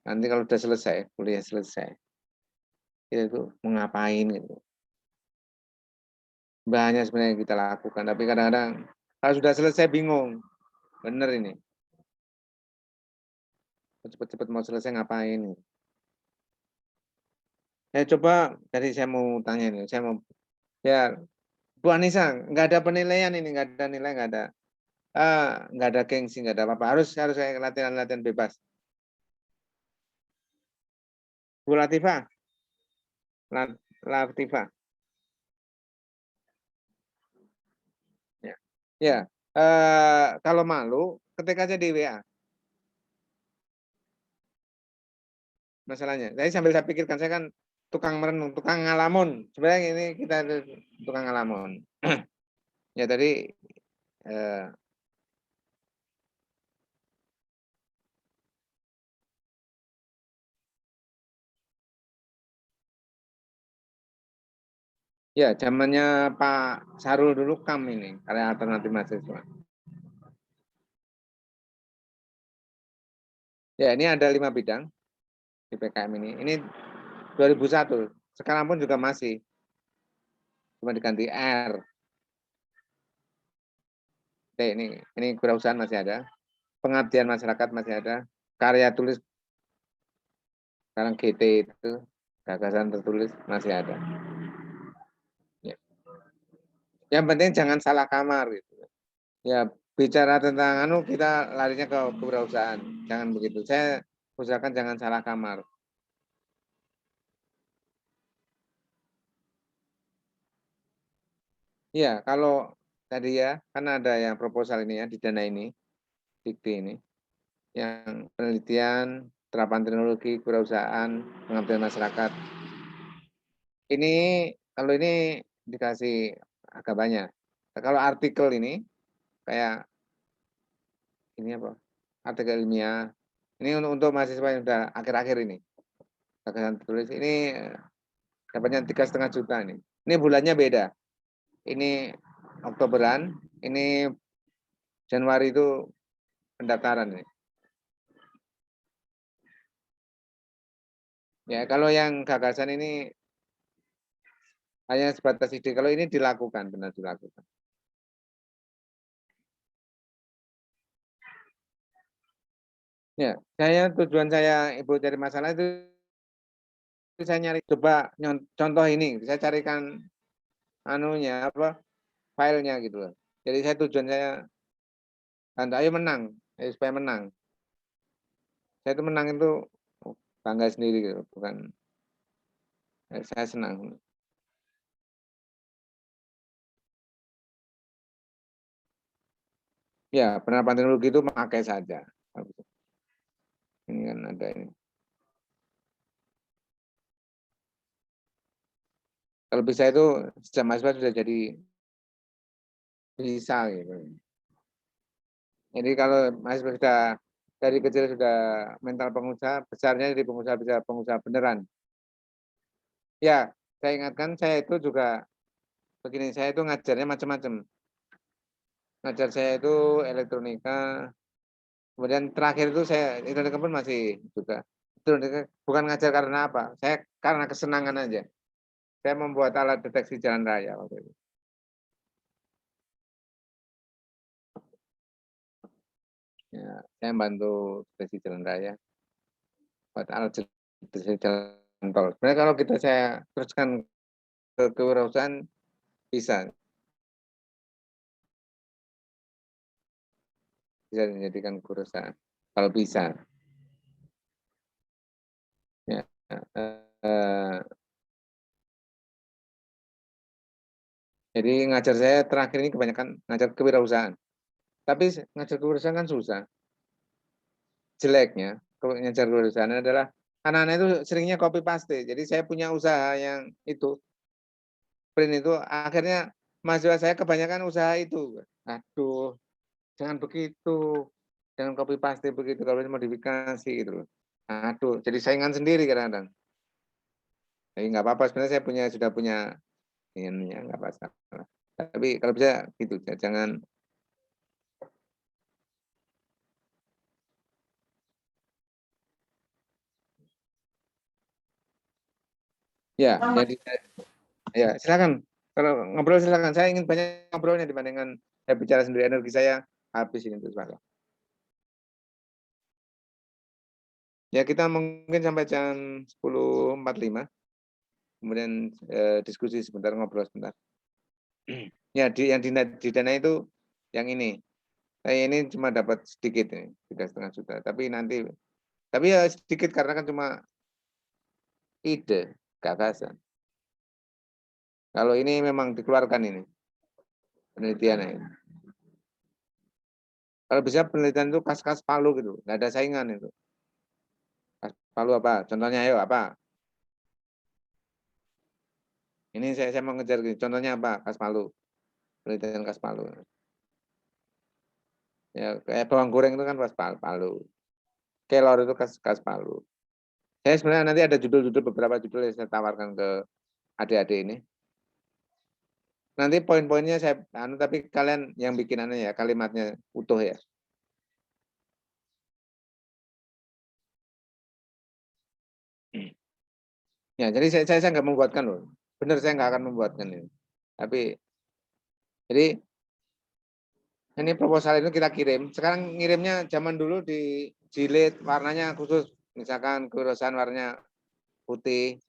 Nanti kalau udah selesai, kuliah selesai, itu mau ngapain gitu. Banyak sebenarnya yang kita lakukan, tapi kadang-kadang kalau sudah selesai bingung. Bener ini. Cepet-cepet mau selesai ngapain. Coba dari saya mau tanya nih, ya Bu Anissa, nggak ada penilaian ini, nggak ada nilai, nggak ada gengsi, nggak ada apa-apa. Harus kayak latihan bebas. Bu Latifah, Latifah. Ya, kalau malu, ketik aja di WA. Masalahnya, saya pikirkan, saya kan tukang merenung, tukang ngalamun. Sebenarnya ini kita tukang ngalamun. Ya tadi ya zamannya Pak Sarul dulu ini karya alternatif mahasiswa. Ya ini ada 5 bidang di PKM ini. Ini 2001. Sekarang pun juga masih. Cuma diganti R. Ini kewirausahaan masih ada. Pengabdian masyarakat masih ada. Karya tulis sekarang GT itu gagasan tertulis masih ada. Ya. Yang penting jangan salah kamar gitu. Ya bicara tentang kita larinya ke kewirausahaan. Jangan begitu. Saya usahakan jangan salah kamar. Iya, kalau tadi ya, kan ada yang proposal ini ya, di dana ini, dikti ini, yang penelitian, terapan teknologi, kewirausahaan, pengabdian masyarakat. Ini, kalau ini dikasih agak banyak. Kalau artikel ini, kayak ini apa, artikel ilmiah, ini untuk mahasiswa yang sudah akhir-akhir ini. Gagasan tertulis, ini dapatnya 3,5 juta ini. Ini bulannya beda. Ini Oktoberan, ini Januari itu pendaftaran ini. Ya, kalau yang gagasan ini hanya sebatas ide. Kalau ini dilakukan, benar dilakukan. Ya, tujuan saya Ibu cari masalah itu saya nyari coba contoh ini. Saya carikan filenya gitu loh. Jadi tujuan saya, ayo menang, ayo supaya menang. Saya itu menang itu bangga sendiri gitu, bukan saya senang. Ya, penerapan teknologi itu pakai saja. Ini kan ada ini. Kalau bisa itu sejak mahasiswa sudah jadi bisa gitu. Jadi kalau mahasiswa sudah dari kecil sudah mental pengusaha, besarnya jadi pengusaha bisa pengusaha beneran. Ya, saya ingatkan saya itu juga begini, saya itu ngajarnya macam-macam. Ngajar saya itu elektronika, kemudian terakhir itu saya elektronika pun masih juga. Elektronika bukan ngajar karena apa, saya karena kesenangan aja. Saya membuat alat deteksi jalan raya waktu itu. Ya, saya bantu deteksi jalan raya, buat alat deteksi jalan tol. Sebenarnya kalau saya teruskan ke kewirausahaan bisa dijadikan kewirausahaan kalau bisa. Ya, jadi ngajar saya terakhir ini kebanyakan ngajar kewirausahaan. Tapi ngajar kewirausahaan kan susah. Jeleknya ngajar kewirausahaan adalah anak-anak itu seringnya copy paste. Jadi saya punya usaha yang itu print itu akhirnya mahasiswa saya kebanyakan usaha itu. Aduh, jangan begitu. Jangan copy paste begitu kalau ini modifikasi gitu loh. Aduh, jadi saingan sendiri kadang-kadang. Jadi nggak apa-apa sebenarnya saya sudah punya ini ya nggak masalah. Tapi kalau bisa gitu jangan ya jadi ya silakan kalau ngobrol silakan. Saya ingin banyak ngobrolnya dibandingkan saya bicara sendiri, energi saya habis ini terus Pak. Ya kita mungkin sampai jam 10.45. Kemudian diskusi sebentar, ngobrol sebentar. Ya yang di dana itu yang ini. Saya ini cuma dapat sedikit nih, 3,5 juta. Tapi ya sedikit karena kan cuma ide, gagasan. Kalau ini memang dikeluarkan ini penelitiannya. Kalau bisa penelitian itu kas-kas Palu gitu, nggak ada saingan itu. Kas Palu apa? Contohnya ayo apa? Ini saya mau ngejar gini. Contohnya apa? Kas Palu. Penelitian kas Palu. Ya kayak bawang goreng itu kan kas Palu. Kelor itu kas Palu. Saya sebenarnya nanti ada beberapa judul yang saya tawarkan ke adik-adik ini. Nanti poin-poinnya saya tapi kalian yang bikin ya kalimatnya utuh ya. Ya, jadi saya nggak membuatkan loh. Benar saya nggak akan membuatkan ini. Tapi jadi ini proposal itu kita kirim. Sekarang ngirimnya zaman dulu di jilid warnanya khusus. Misalkan kewirausahaan warnanya putih,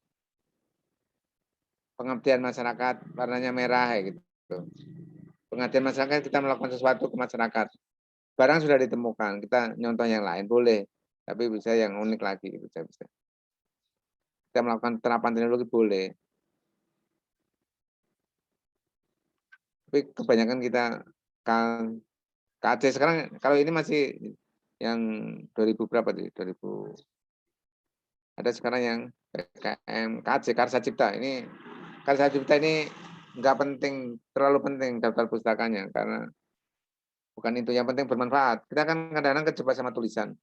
pengabdian masyarakat warnanya merah gitu. Pengabdian masyarakat kita melakukan sesuatu ke masyarakat. Barang sudah ditemukan, kita nyontoh yang lain boleh, tapi bisa yang unik lagi gitu bisa. Kita melakukan terapan teknologi boleh. Tapi kebanyakan kita KC sekarang kalau ini masih yang 2000 berapa tuh? 2000 ada sekarang yang PKM KC Karsa Cipta. Ini Karsa Cipta ini nggak penting, terlalu penting daftar pustakanya karena bukan itu yang penting bermanfaat. Kita kan kadang-kadang kejebak sama tulisan.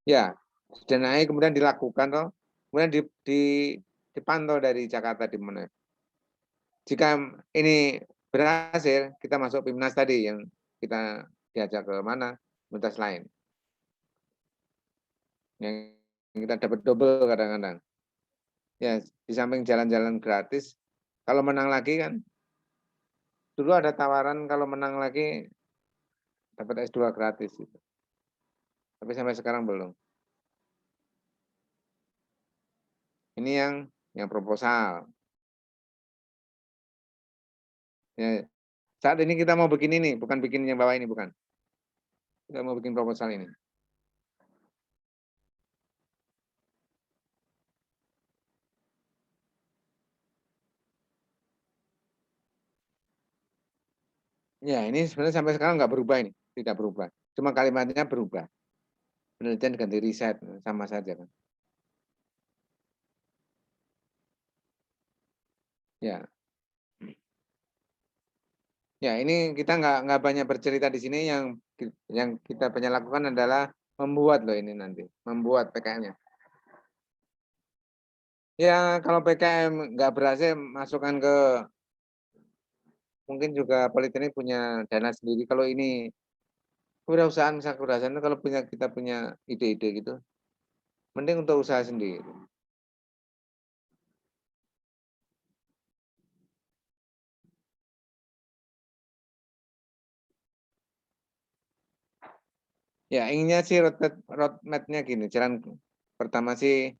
Ya, dan naik kemudian dilakukan toh, kemudian dipantau dari Jakarta di mana. Jika ini berhasil, kita masuk PIMNAS tadi yang kita diajak ke mana, universitas lain. Yang kita dapat double kadang-kadang. Ya, di samping jalan-jalan gratis, kalau menang lagi kan, dulu ada tawaran kalau menang lagi dapat S2 gratis. Gitu. Tapi sampai sekarang belum. Ini yang proposal. Ya, saat ini kita mau bikin ini, bukan bikin yang bawah ini, bukan. Kita mau bikin proposal ini. Ya, ini sebenarnya sampai sekarang nggak berubah ini, tidak berubah. Cuma kalimatnya berubah. Penelitian ganti riset, sama saja kan. Ya, ya ini kita nggak banyak bercerita di sini. Yang kita banyak lakukan adalah membuat loh ini nanti, membuat PKM-nya. Ya, kalau PKM nggak berhasil, masukkan ke mungkin juga Politeknik punya dana sendiri. Kalau ini kewirausahaan, misalnya kewirausahaan itu kalau kita punya ide-ide gitu, mending untuk usaha sendiri. Ya, inginnya sih roadmap-nya gini. Jalan pertama sih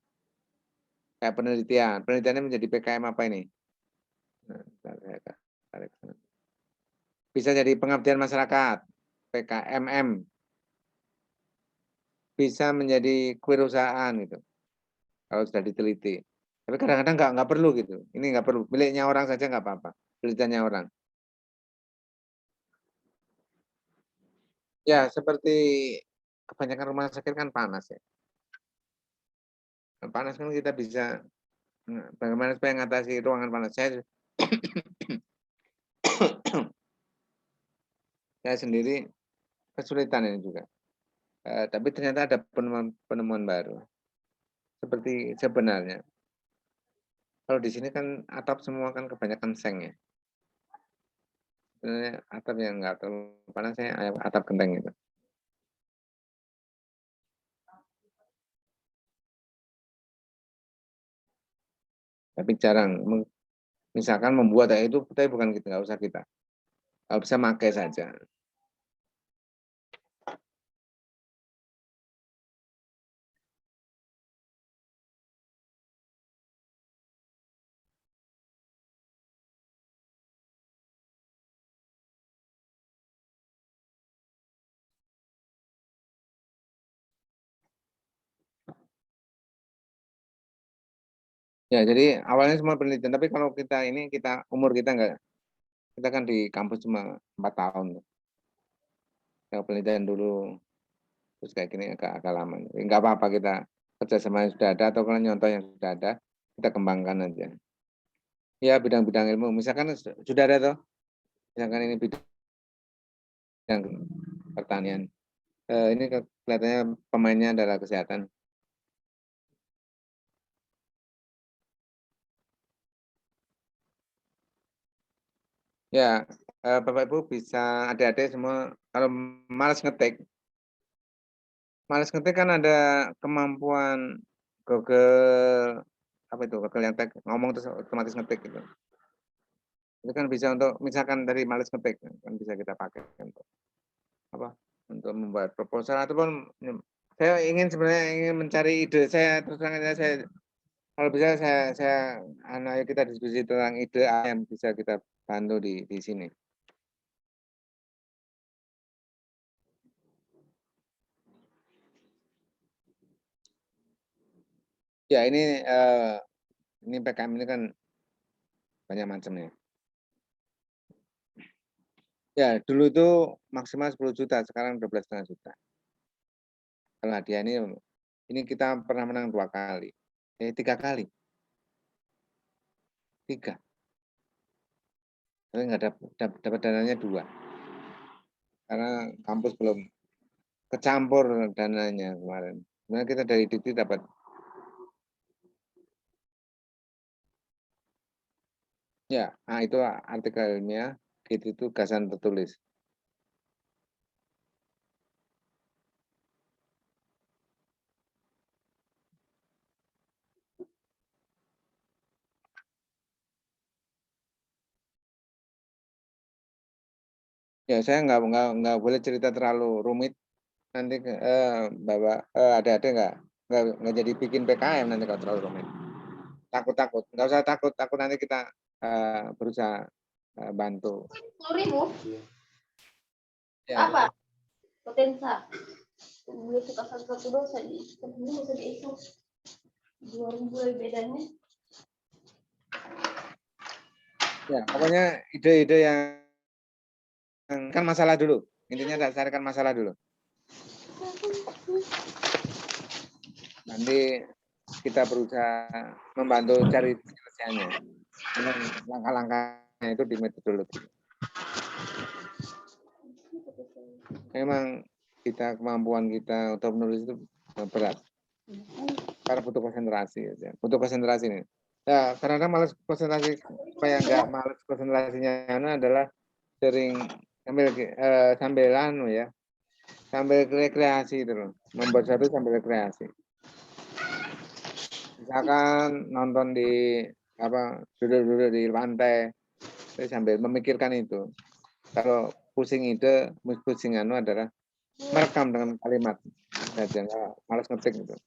kayak penelitian. Penelitiannya menjadi PKM apa ini? Nah, saya tarik sana. Bisa jadi pengabdian masyarakat, PKMM. Bisa menjadi kewirausahaan gitu, kalau sudah diteliti. Tapi kadang-kadang nggak perlu gitu. Ini nggak perlu. Miliknya orang saja nggak apa-apa. Penelitiannya orang. Ya, seperti kebanyakan rumah sakit kan panas ya. Panas kan kita bisa bagaimana supaya mengatasi ruangan panas. Saya sendiri kesulitan ini juga. Tapi ternyata ada penemuan baru. Seperti sebenarnya. Kalau di sini kan atap semua kan kebanyakan seng ya. Sebenarnya atap yang nggak terlalu panas, saya atap genteng itu. Tapi jarang. Misalkan membuat itu, tapi bukan kita, nggak usah kita. Kalau bisa pakai saja. Ya, jadi awalnya semua penelitian, tapi kalau kita umur kita nggak, kita kan di kampus cuma 4 tahun. Ya, penelitian dulu, terus kayak gini agak lama. Nggak apa-apa kita kerjasama yang sudah ada, atau kalau nyontoh yang sudah ada, kita kembangkan aja. Ya, bidang-bidang ilmu, misalkan sudah ada toh, misalkan ini bidang pertanian. Ini kelihatannya pemainnya adalah kesehatan. Ya, Bapak Ibu bisa adik-adik semua kalau malas ngetik kan ada kemampuan Google apa itu Google yang ngomong terus otomatis ngetik gitu. Itu kan bisa untuk misalkan dari malas ngetik kan bisa kita pakai untuk apa? Untuk membuat proposal ataupun saya sebenarnya ingin mencari ide saya terus terang aja saya kalau bisa saya ayo kita diskusi tentang ide yang bisa kita bantu di sini. Ya ini PKM ini kan banyak macamnya. Ya dulu itu maksimal 10 juta, sekarang 12,5 juta. Kalau hadiah ini kita pernah menang 2 kali, 3 kali, 3. Tapi nggak dapat dananya 2, karena kampus belum kecampur dananya kemarin. Sebenarnya kita dari Dikti dapat. Ya, itu artikel ilmiah, itu gagasan tertulis. Ya, saya nggak boleh cerita terlalu rumit. Nanti Bapak adik-adik nggak jadi bikin PKM nanti kalau terlalu rumit. Takut, nggak usah takut nanti kita berusaha bantu. 10.000 Ya, apa potensa gue suka satu dosa di sebelum bisa dihitung 2.000 lebih bedanya. ya, pokoknya ide-ide yang kan masalah dulu. Intinya dasarkan masalah dulu. Nanti kita berusaha membantu cari penyelesaiannya. Dengan langkah-langkahnya itu di metodologi. Memang kemampuan kita untuk menulis itu berat. Karena butuh konsentrasi. Ya. Butuh konsentrasi nih. Ya, kadang-kadang malas konsentrasi, supaya nggak malas konsentrasinya adalah sering sambil ya, sambil rekreasi itu loh. Membuat sesuatu sambil rekreasi. Misalkan nonton di duduk-duduk di pantai, sambil memikirkan itu. Kalau pusing ide, pusing adalah merekam dengan kalimat saja, malas ngetik gitu.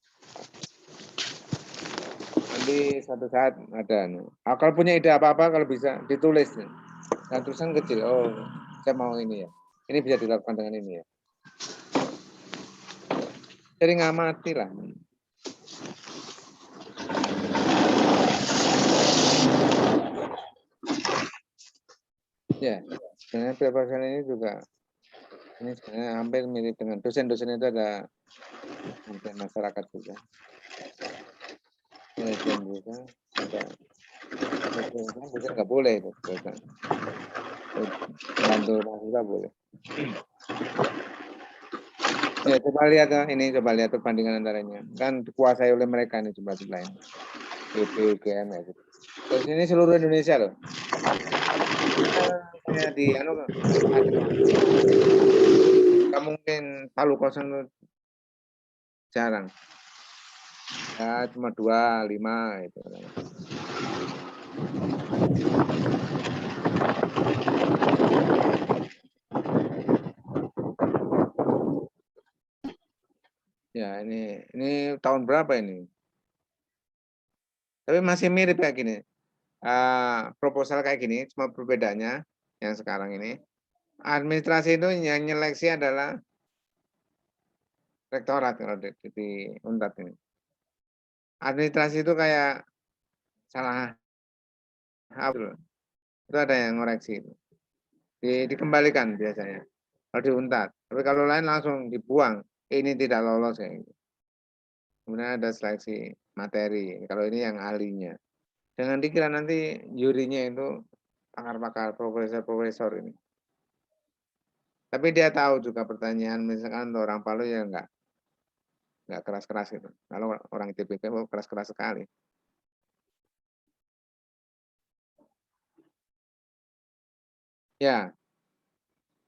Nanti suatu saat ada. Kalau punya ide apa-apa, kalau bisa ditulis. Dan tulisan kecil. Oh, saya mau ini ya. Ini bisa dilakukan dengan ini ya. Jadi ngamati lah. Ya, sebenarnya preparation ini juga ini sebenarnya hampir mirip dengan dosen-dosen itu ada masyarakat juga. Manajemen juga ada. Dosen nggak boleh itu. Bantu mahasiswa boleh. Ya, coba lihat ini, coba lihat perbandingan antaranya. Kan dikuasai oleh mereka nih coba lain. BP, UGM ya gitu. Terus ini seluruh Indonesia loh. Kayak di nggak mungkin Palu kosong itu jarang. Ya cuma 2, 5 itu. Ya ini tahun berapa ini? Tapi masih mirip kayak gini. Proposal kayak gini, cuma perbedaannya yang sekarang ini. Administrasi itu yang nyeleksi adalah rektorat kalau di Unpad ini. Administrasi itu kayak salah apa? Itu ada yang ngoreksi itu. Dikembalikan biasanya. Kalau di Unpad. Tapi kalau lain langsung dibuang. Ini tidak lolos kayak gitu. Kemudian ada seleksi materi. Kalau ini yang ahlinya. Jangan dikira nanti jurinya itu pakar-pakar, profesor-profesor ini. Tapi dia tahu juga pertanyaan, misalkan untuk orang Palu ya enggak keras-keras gitu. Kalau orang ITBK keras-keras sekali. Ya,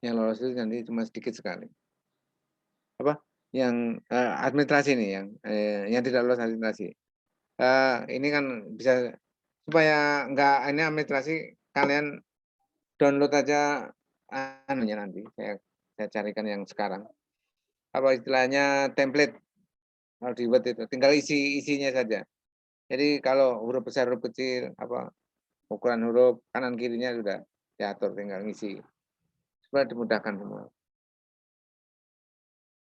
yang lolos itu nanti cuma sedikit sekali. Apa? Yang administrasi nih, yang tidak lolos administrasi. Ini kan bisa supaya enggak ini administrasi, kalian download aja anunya nanti. Saya carikan yang sekarang. Apa istilahnya template kalau di Word itu, tinggal isinya saja. Jadi kalau huruf besar, huruf kecil, ukuran huruf kanan kirinya sudah diatur, tinggal ngisi. Supaya dimudahkan semua.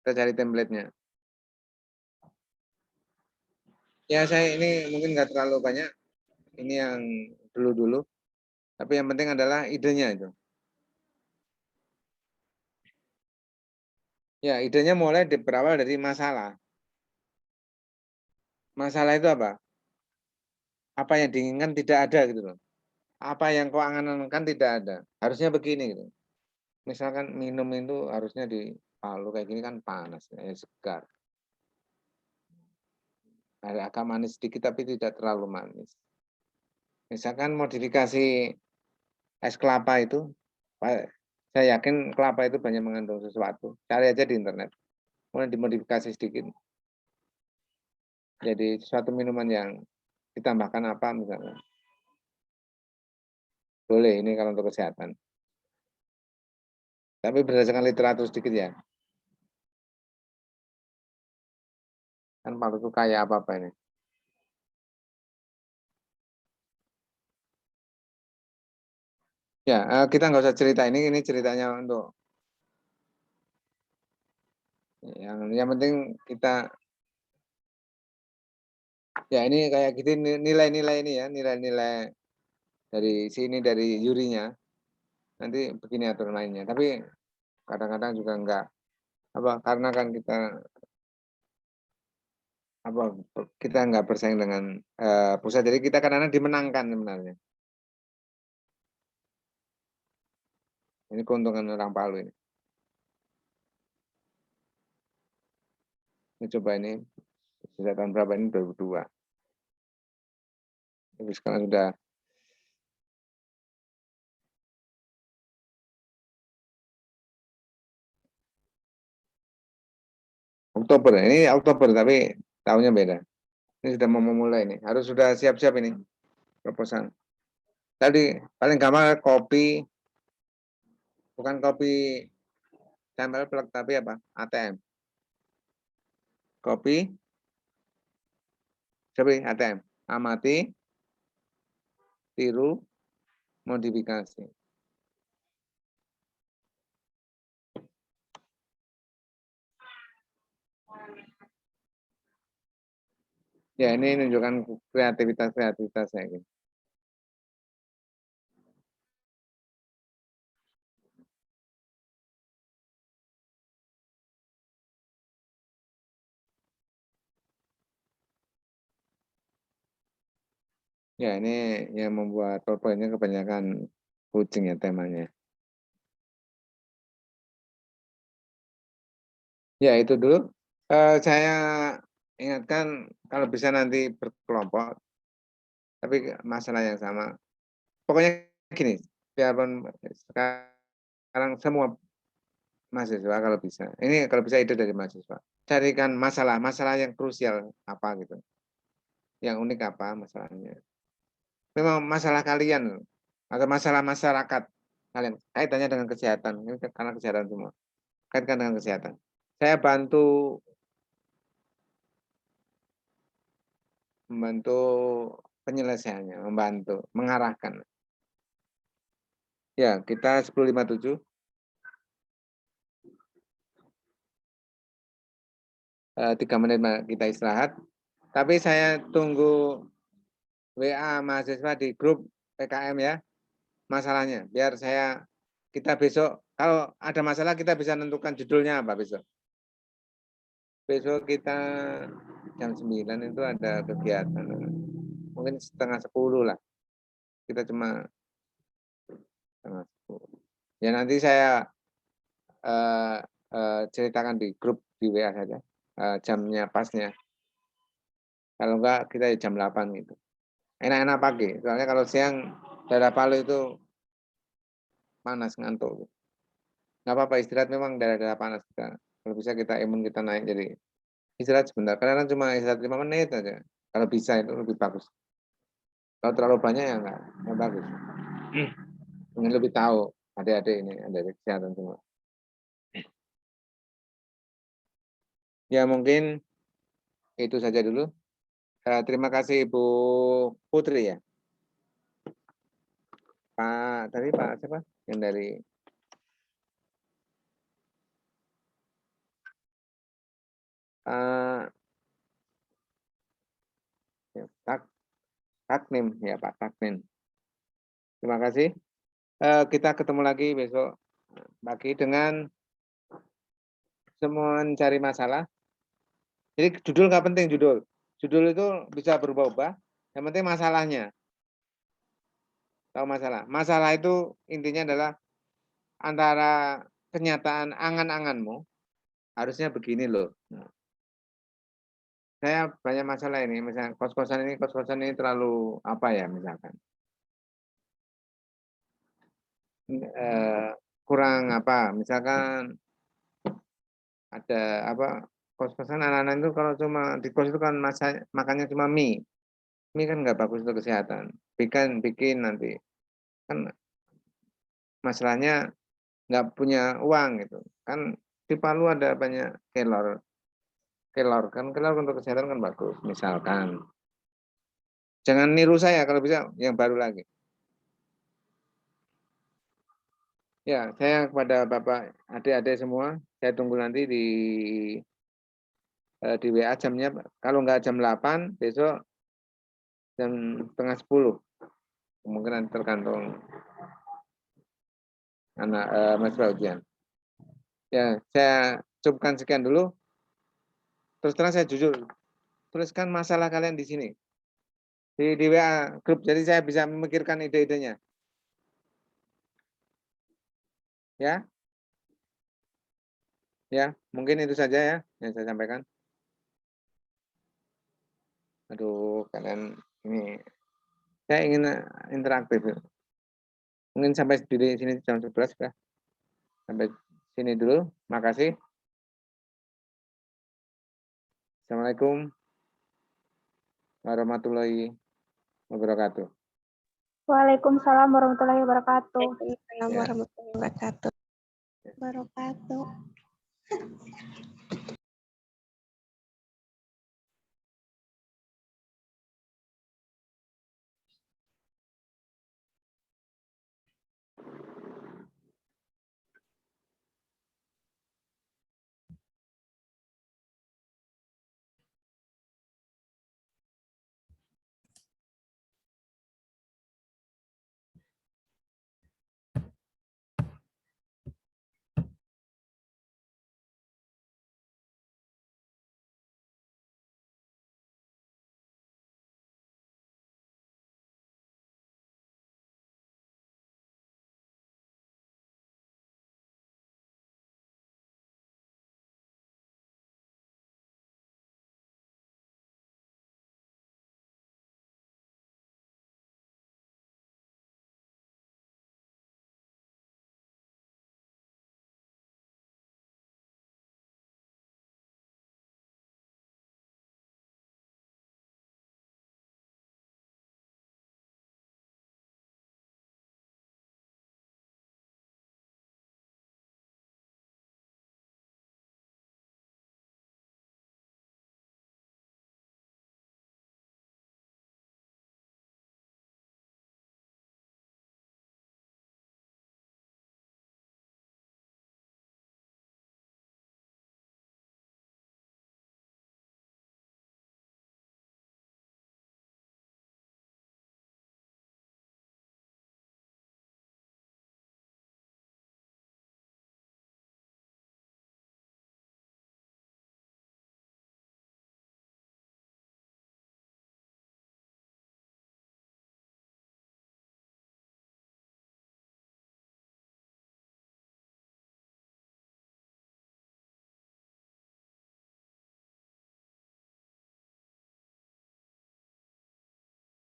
Kita cari template-nya. Ya saya ini mungkin nggak terlalu banyak. Ini yang dulu-dulu. Tapi yang penting adalah idenya itu. Ya, idenya mulai berawal dari masalah. Masalah itu apa? Apa yang diinginkan tidak ada gitu loh. Apa yang kau angan-angankan tidak ada. Harusnya begini gitu. Misalkan minum itu harusnya di Palu kayak gini kan panas, segar. Agak manis sedikit tapi tidak terlalu manis. Misalkan modifikasi es kelapa itu, saya yakin kelapa itu banyak mengandung sesuatu. Cari aja di internet. Kemudian dimodifikasi sedikit. Jadi suatu minuman yang ditambahkan apa misalnya. Boleh ini kalau untuk kesehatan. Tapi berdasarkan literatur sedikit ya. Kan Palu itu kayak apa-apa ini. Ya, kita nggak usah cerita ini ceritanya untuk yang penting kita ya ini kayak gitu nilai-nilai ini ya, nilai-nilai dari sini dari jurinya. Nanti begini aturan mainnya. Tapi kadang-kadang juga enggak apa karena kan apa kita enggak bersaing dengan pusat. Jadi kita kadang-kadang dimenangkan sebenarnya. Ini keuntungan orang Palu ini. Ini coba ini sejak tahun berapa ini 2002. Tapi sekarang sudah Oktober. Ini Oktober tapi tahunnya beda. Ini sudah mau memulai ini. Harus sudah siap-siap ini proposal. Tadi paling gampang kopi, bukan kopi tempel plek tapi apa? ATM. Kopi, coba ATM. Amati, tiru, modifikasi. Ya ini menunjukkan kreativitas saya. Gitu. Ya ini yang membuat PowerPoint-nya kebanyakan kucing ya temanya. Ya itu dulu. Saya ingatkan kalau bisa nanti berkelompok, tapi masalah yang sama. Pokoknya gini, biarpun sekarang semua mahasiswa kalau bisa, ini kalau bisa ide dari mahasiswa, carikan masalah yang krusial apa gitu, yang unik apa masalahnya. Memang masalah kalian atau masalah masyarakat kalian kaitannya dengan kesehatan, ini karena kesehatan semua, kaitkan dengan kesehatan. Saya membantu penyelesaiannya, membantu mengarahkan. Ya, kita 10.57. 3 menit kita istirahat. Tapi saya tunggu WA mahasiswa di grup PKM ya, masalahnya. Biar kita besok, kalau ada masalah kita bisa menentukan judulnya apa besok. Besok kita jam 9 itu ada kegiatan. Mungkin setengah 10 lah. Kita cuma setengah 10. Ya nanti saya ceritakan di grup di WA saja. Jamnya pasnya. Kalau enggak kita jam 8 gitu. Enak-enak pagi. Soalnya kalau siang daerah Palu itu panas ngantuk. Nggak apa-apa istirahat memang daerah-daerah panas kita. Kalau bisa kita imun kita naik jadi istirahat sebentar. Kadang cuma istirahat 5 menit aja. Kalau bisa itu lebih bagus. Kalau terlalu banyak ya enggak bagus. Ingin lebih tahu adik-adik ini ada kesehatan semua. Ya mungkin itu saja dulu. Terima kasih Ibu Putri ya. Tadi Pak siapa? Yang dari Taknim ya Pak Taknim. Terima kasih. Kita ketemu lagi besok pagi dengan semua mencari masalah. Jadi judul nggak penting judul. Judul itu bisa berubah-ubah. Yang penting masalahnya. Tahu masalah. Masalah itu intinya adalah antara kenyataan angan-anganmu harusnya begini loh. Nah, saya banyak masalah ini. Misalnya kos-kosan ini terlalu apa ya misalkan. Kurang apa misalkan ada apa kos-kosan anak-anak itu kalau cuma di kos itu kan makannya cuma mie kan nggak bagus untuk kesehatan bikin nanti kan masalahnya nggak punya uang gitu kan di Palu ada banyak kelor kan kelor untuk kesehatan kan bagus misalkan jangan niru saya kalau bisa yang baru lagi Ya, saya kepada Bapak, adik-adik semua, saya tunggu nanti di WA jamnya. Kalau nggak jam 8, besok jam setengah 10. Kemungkinan tergantung anak mahasiswa ujian. Ya, saya cukupkan sekian dulu. Terus terang saya jujur, tuliskan masalah kalian di sini. Di WA grup, jadi saya bisa memikirkan ide-idenya. Ya. Ya, mungkin itu saja ya yang saya sampaikan. Aduh, kalian ini saya ingin interaktif. Mungkin sampai di sini jam 11 ya. Sampai sini dulu. Makasih. Assalamualaikum warahmatullahi wabarakatuh. Waalaikumsalam warahmatullahi wabarakatuh. Waalaikumsalam Ya. warahmatullahi wabarakatuh.